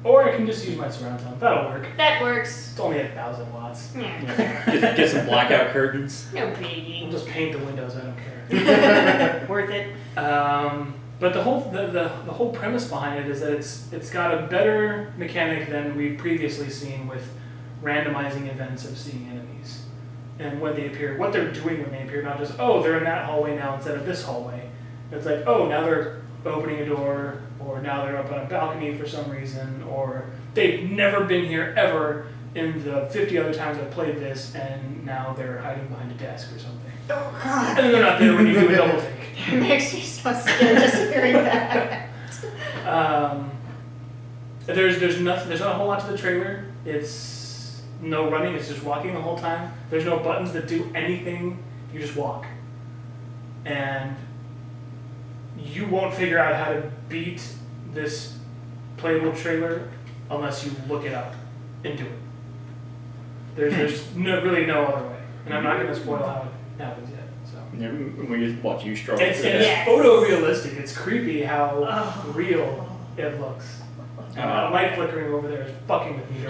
Or I can just use my surround sound. That'll work. that works. It's only 1,000 watts. Yeah. Get some blackout curtains. No I'll biggie. just paint the windows, I don't care. Worth it. But the whole premise behind it is that it's got a better mechanic than we've previously seen with randomizing events of seeing enemies. And when they appear, what they're doing when they appear, not just, oh, they're in that hallway now instead of this hallway. It's oh, now they're opening a door, or now they're up on a balcony for some reason, or they've never been here ever in the 50 other times I've played this, and now they're hiding behind a desk or something. Oh God. And then they're not there when you do a double take. It makes me so scared just hearing that. There's not a whole lot to the trailer. It's no running, it's just walking the whole time. There's no buttons that do anything, you just walk. And you won't figure out how to beat this playable trailer unless you look it up and do it. There's really no other way. And I'm not going to spoil how it happens yet. So. Yeah, we just watch you struggle. It's Yes. photorealistic. It's creepy how Oh. real it looks. And Oh. that light flickering over there is fucking with me. I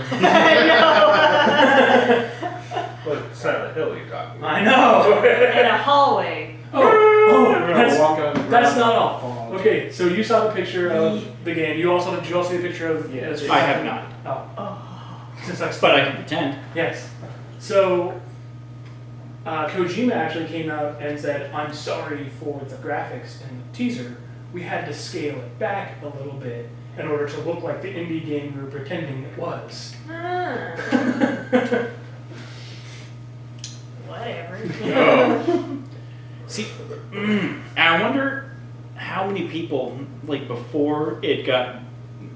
What Silent Hill you're talking about? I know. know. In a hallway. That's not all. Okay, so you saw the picture of the game. Did you also see the picture of? Yes. this- I have not. Oh. But I can pretend. Yes. So, Kojima actually came out and said, I'm sorry for the graphics in the teaser. We had to scale it back a little bit in order to look like the indie game we were pretending it was. Whatever. See, I wonder how many people, like, before it got,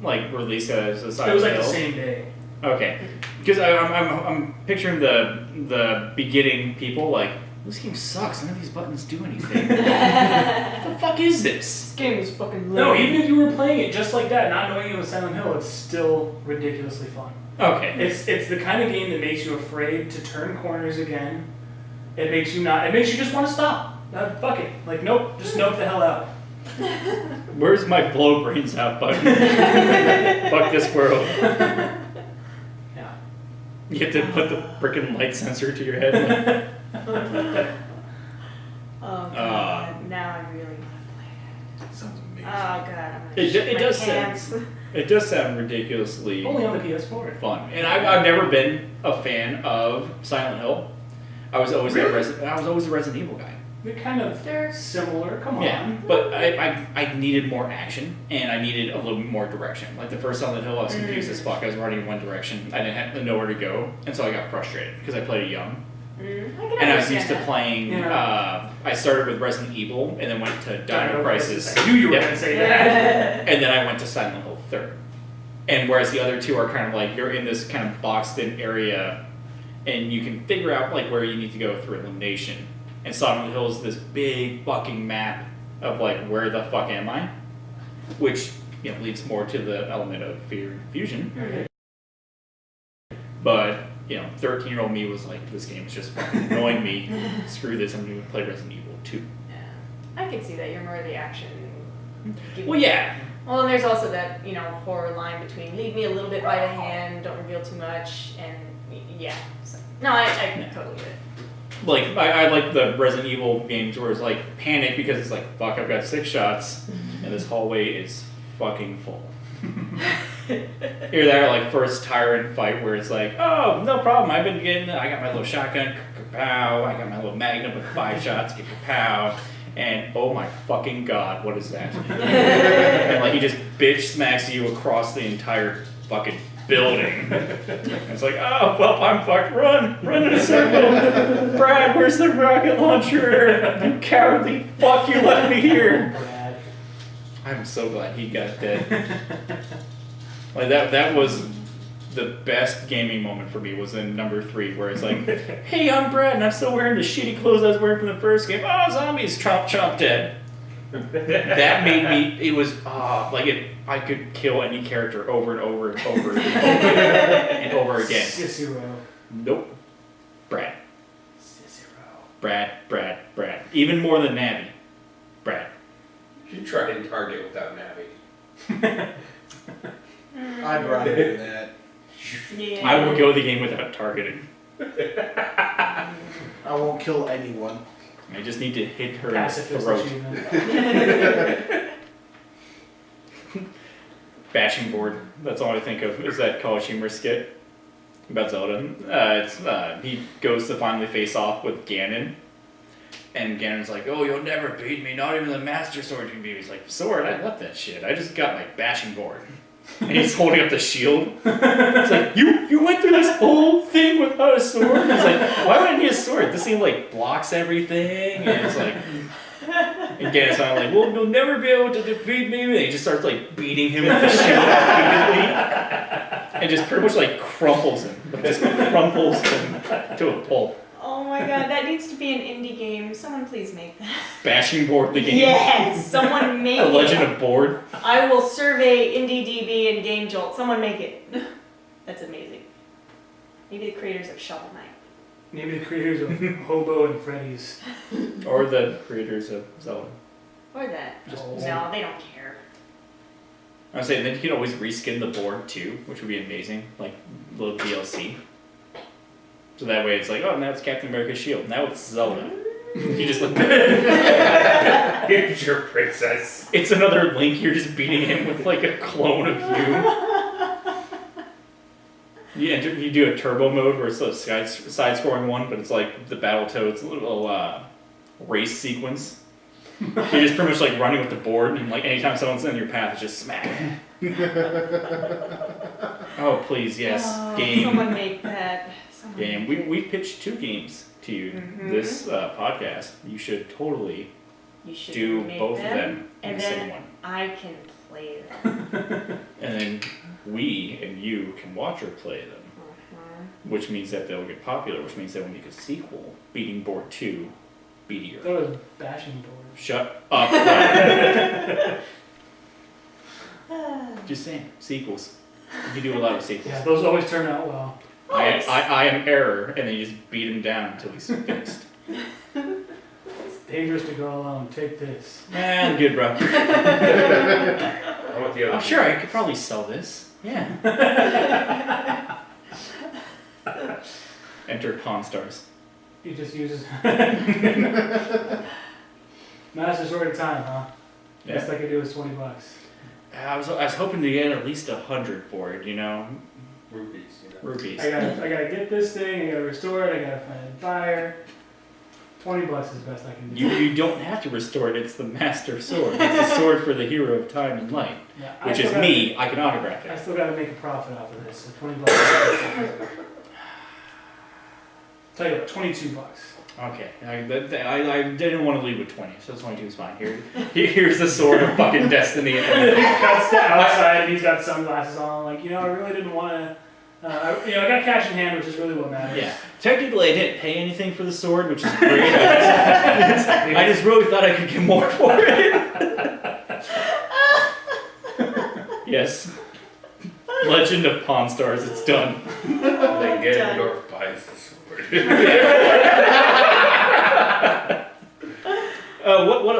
like, released as a Silent It was like Hill. the same day. Okay, because I'm picturing the beginning people like, this game sucks. None of these buttons do anything. What the fuck is this? This game is fucking No, lame. even if you were playing it just like that, not knowing it was Silent Hill, it's still ridiculously fun. Okay. It's the kind of game that makes you afraid to turn corners again. It makes you just want to stop. Fuck it. Like, nope, just nope the hell out. Where's my blow brains out button? Fuck this world. Yeah. You have to put the frickin' light sensor to your head. Oh god, now I really want to play it. Sounds amazing. Oh god, I'm gonna It shit my does pants. It does sound ridiculously Only on the PS4. fun, and I've never been a fan of Silent Hill. I was always a Resident Evil guy. They're kind of They're- similar. Come on. Yeah, but I needed more action, and I needed a little bit more direction. Like the first Silent Hill, I was confused as fuck. I was running in one direction. I didn't have nowhere to go, and so I got frustrated because I played it young. I can And I was used to understand playing, Yeah. I started with Resident Evil, and then went to Dino Crisis. I knew you were Yep. going to say that. that. And then I went to Silent Hill 3rd. And whereas the other two are kind of like, you're in this kind of boxed in area, and you can figure out like where you need to go through elimination. And Silent Hill is this big fucking map of like, where the fuck am I? Which, you know, leads more to the element of fear and confusion. But, you know, 13-year-old me was like, this game is just fucking annoying me. Screw this, I'm going to play Resident Evil 2. Yeah. I can see that. You're more the action. Well, yeah. Well, and there's also that, you know, horror line between lead me a little bit by the hand, don't reveal too much, and yeah. So, no, I totally get it. Like, I like the Resident Evil games where it's like panic because it's like, fuck, I've got 6 shots, and this hallway is fucking full. You're there, like, first tyrant fight where it's like, oh, no problem, I got my little shotgun, pow, I got my little magnum with 5 shots, pow, and oh my fucking god, what is that? And like, he just bitch smacks you across the entire fucking building. It's like, oh, well, I'm fucked, run in a circle. Brad, where's the rocket launcher? You cowardly fuck, you left me here. Brad. I'm so glad he got dead. Like that was the best gaming moment for me was in number 3 where it's like, hey, I'm Brad and I'm still wearing the shitty clothes I was wearing from the first game. Oh, zombies, chomp dead. That made me, it was, I could kill any character over and over and over and over again. Cicero. Nope. Brad. Cicero. Brad. Even more than Navi. Brad. You try and target without Navi. I'd rather do that. Yeah. I will go the game without targeting. I won't kill anyone. I just need to hit her in the Pacifist throat. achievement. Bashing board. That's all I think of is that college humor skit about Zelda. He goes to finally face off with Ganon. And Ganon's like, oh, you'll never beat me. Not even the Master Sword can beat me. He's like, sword? I left that shit. I just got my bashing board. And he's holding up the shield. It's like, you went through this whole thing without a sword? He's like, why would I need a sword? This thing like blocks everything. And it's like, and Ganon's kind of like, well, you'll never be able to defeat me. And he just starts like beating him with the shield repeatedly. And just pretty much like crumples him. Like, just crumples him to a pulp. Oh my god, that needs to be an indie game. Someone please make that. Bashing board the game. Yes, someone make A it. Legend of Board. I will survey IndieDB and Game Jolt. Someone make it. That's amazing. Maybe the creators of Shovel Knight. Maybe the creators of Hobo and Freddy's. Or the creators of Zelda. Or that. Just- No, they don't care. I was saying, then you could always reskin the board too, which would be amazing. Like, little DLC. So that way it's like, oh, now it's Captain America's shield. Now it's Zelda. You just look Here's your princess. It's another Link, you're just beating him with like a clone of you. You do a turbo mode where it's a side-scrolling one, but it's like the Battletoads little race sequence. You're just pretty much like running with the board, and like anytime someone's in your path, it's just smack. Oh please, yes, game. Someone make that. Game. We pitched 2 games to you this podcast. You should totally do make both of them in and the then same one. I can play them. And then we and you can watch her play them. Which means that they'll get popular, which means they'll make a sequel. Beating Board 2, Beatier. That was bashing board. Shut up. Just saying, sequels. You do a lot of sequels. Yeah, those always turn out well. I am Error, and then you just beat him down until he's fixed. It's dangerous to go alone. Take this. Man, good, bro. I want the other. I'm sure I could probably sell this. Yeah. Enter Pawn Stars. He just uses Master Sword of Time, huh? Best I could do is $20. I was hoping to get at least 100 for it, you know. Rupees, you know. Rupees. I gotta get this thing, I gotta restore it, I gotta find a buyer. $20 is the best I can do. You don't have to restore it, it's the Master Sword. It's the sword for the hero of time and light. Yeah, Which is me, I can autograph I it. still gotta make a profit off of this, so $20 is tell you what, $22. Okay, I didn't want to leave with 20, so 22 is fine. Here's the sword of fucking destiny. He cuts to outside and he's got sunglasses on, like, I really didn't want to, I got cash in hand, which is really what matters. Yeah, technically I didn't pay anything for the sword, which is great. I just really thought I could get more for it. Yes. Legend of Pawn Stars, it's done. Then Ganondorf buys the sword.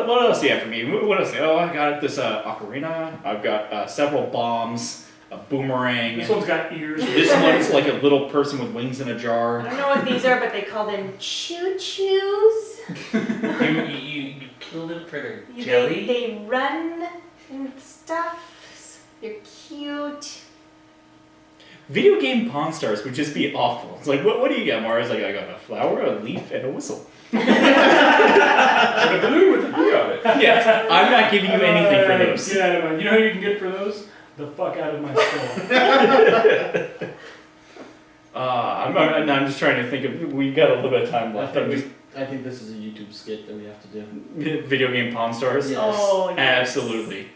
What else do you have for me? What else? Oh, I got this ocarina. I've got several bombs, a boomerang. This one's got ears. This one's like a little person with wings in a I jar. don't know what these are, but they call them choo-choos. You killed him for their jelly? They run and stuff. They're cute. Video game Pawn Stars would just be awful. It's like, what do you got, Mario's like, I got a flower, a leaf, and a whistle. And a balloon with a bee on it. Yeah, I'm not giving you anything for those. Get out of my, you know who you can get for those? The fuck out of my store. I'm just trying to think of, we got a little bit of time left. I think this is a YouTube skit that we have to do. Video game Pawn Stars? Yes. Oh, yes. Absolutely.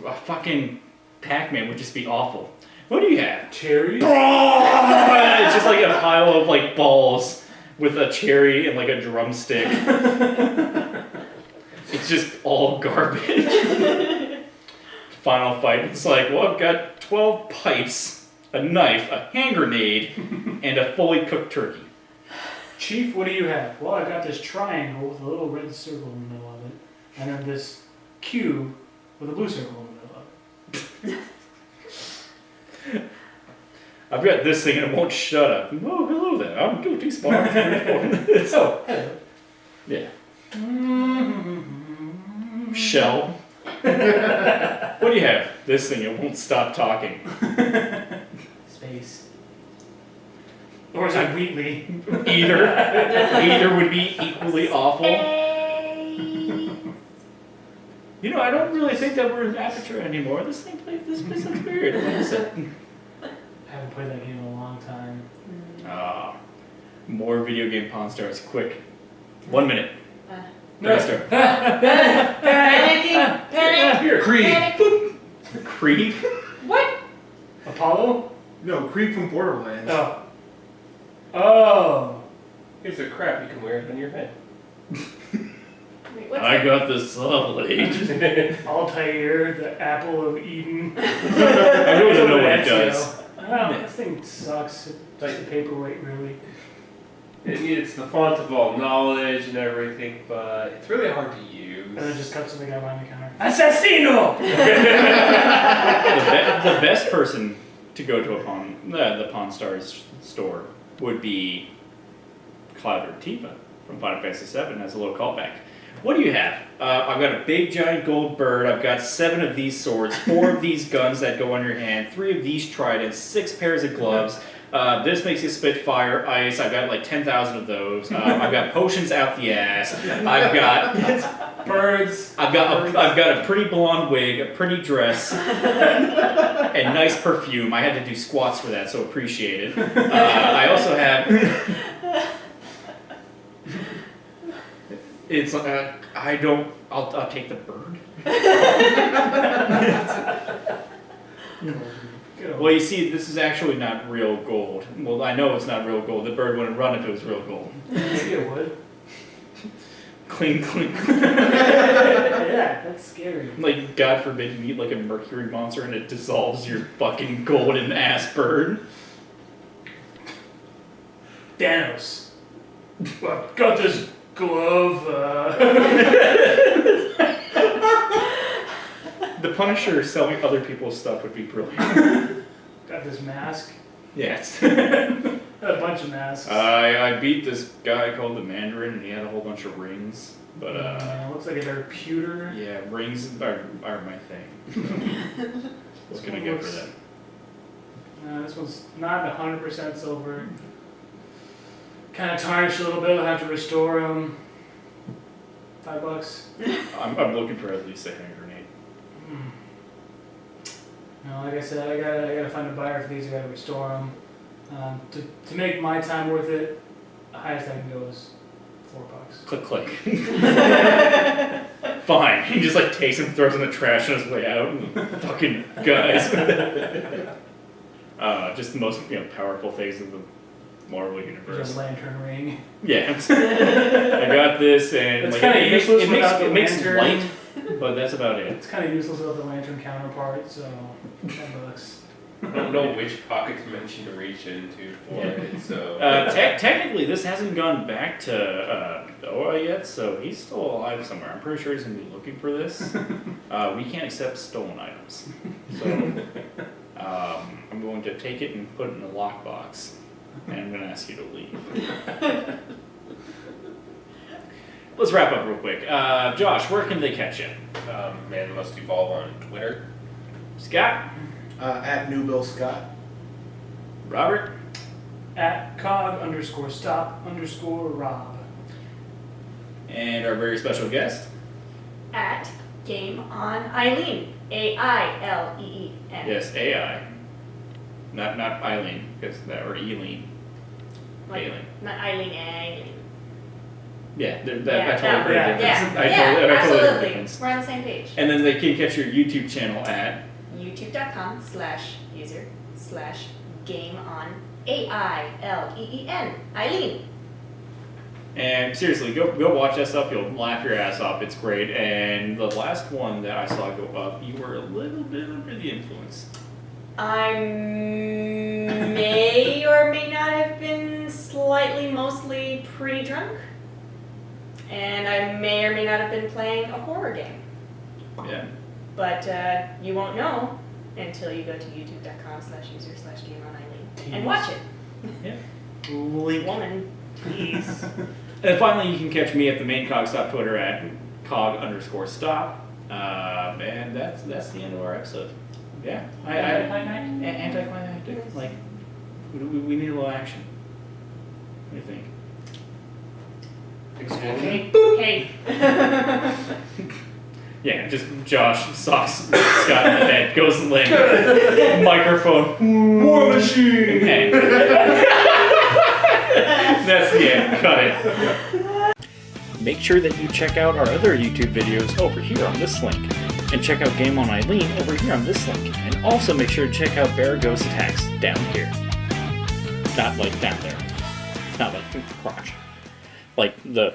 A fucking Pac-Man would just be awful. What do you have? Cherries? It's just like a pile of like balls with a cherry and like a drumstick. It's just all garbage. Final fight. It's like, well, I've got 12 pipes, a knife, a hand grenade, and a fully cooked turkey. Chief, what do you have? Well, I've got this triangle with a little red circle in the middle of it, and then this cube with a blue circle in the middle of it. I've got this thing and it won't shut up. Oh, hello there. I'm guilty spawn. So, hello. Yeah. Shell. What do you have? This thing, it won't stop talking. Space. Or is it Wheatley? Either would be equally awful. You know, I don't really think that we're in Aperture anymore. This looks weird. What is it? I haven't played that game in a long time. More video game Pawn Stars, quick. 1 minute. Panicking, Here, Creed. panicking. Creed? What? Apollo? No, Creed from Borderlands. Oh. Oh. Here's a crap you can wear on your head. Wait, what's I that? got this lovely. Altair, the apple of Eden. I really don't know what it does. Well, this thing sucks. It's just a paperweight, really. It's the font of all knowledge and everything, but it's really hard to use. And then just cuts to the guy behind the counter. Assassino! The best person to go to the Pawn Stars store would be Cloud or Tifa from Final Fantasy VII as a little callback. What do you have? I've got a big giant gold bird. I've got 7 of these swords, 4 of these guns that go on your hand, 3 of these tridents, 6 pairs of gloves. This makes you spit fire, ice. I've got like 10,000 of those. I've got potions out the ass. I've got birds. I've got a pretty blonde wig, a pretty dress, and nice perfume. I had to do squats for that, so appreciate it. I also have. It's I don't. I'll take the bird. Well, you see, this is actually not real gold. Well, I know it's not real gold. The bird wouldn't run if it was real gold. See, it would. Cling. Yeah, that's scary. Like, God forbid you meet like a mercury monster and it dissolves your fucking golden ass bird. Thanos. Got this glove. The Punisher selling other people's stuff would be brilliant. Got this mask. Yes. A bunch of masks. I beat this guy called the Mandarin and he had a whole bunch of rings. But looks like a dark pewter. yeah, rings are my thing. What can I get for that? This one's not 100% silver. Kind of tarnished a little bit. I'll have to restore them. $5. I'm looking for at least a hand grenade. No, like I said, I gotta find a buyer for these. I gotta restore them. To make my time worth it, the highest I can go is $4. Click. Fine. He just like takes them, throws them in the trash on his way out. Fucking guys. Just the most powerful things in the Marvel There's universe. a lantern ring. Yeah. I got this, and It's like, kinda useless it without makes the lantern. light, but that's about it. It's kind of useless without the lantern counterpart, so $10. I don't know which pocket dimension to reach into for it, so. Technically, this hasn't gone back to Noah yet, so he's still alive somewhere. I'm pretty sure he's going to be looking for this. We can't accept stolen items. So I'm going to take it and put it in a lockbox, and I'm going to ask you to leave. Let's wrap up real quick. Josh, where can they catch you? Man Must Evolve on Twitter. Scott? At New Bill Scott. Robert? At cog_stop_Rob. And our very special guest? At Game on Eileen. AILEEN. Yes, AI. Not Eileen, because that, or Eileen. Like, Eileen. not Eileen. Yeah, I totally Yeah, agree. yeah, with that. I yeah, totally agree with absolutely. that. We're on the same page. And then they can catch your YouTube channel at youtube.com/user/GameOnAILEEN. Eileen. and seriously, go watch that stuff. You'll laugh your ass off. It's great. And the last one that I saw go up, you were a little bit under the influence. I may or may not have been mostly pretty drunk. And I may or may not have been playing a horror game. Yeah. But you won't know until you go to youtube.com/user/GameOnEileen and watch it. Yeah. Link. Woman, please. And finally, you can catch me at the main CogStop Twitter at cog_stop. And that's the end of our episode. Yeah. Anticlimactic. Like, we need a little action. What do you think? Hey. Yeah, just Josh socks Scott in the head, goes to land, microphone, WarMachine! And that's the end, cut it. Make sure that you check out our other YouTube videos over here on this link, and check out Game on Eileen over here on this link, and also make sure to check out Bear Ghost Attacks down here. Not like down there. Not like the crotch. Like the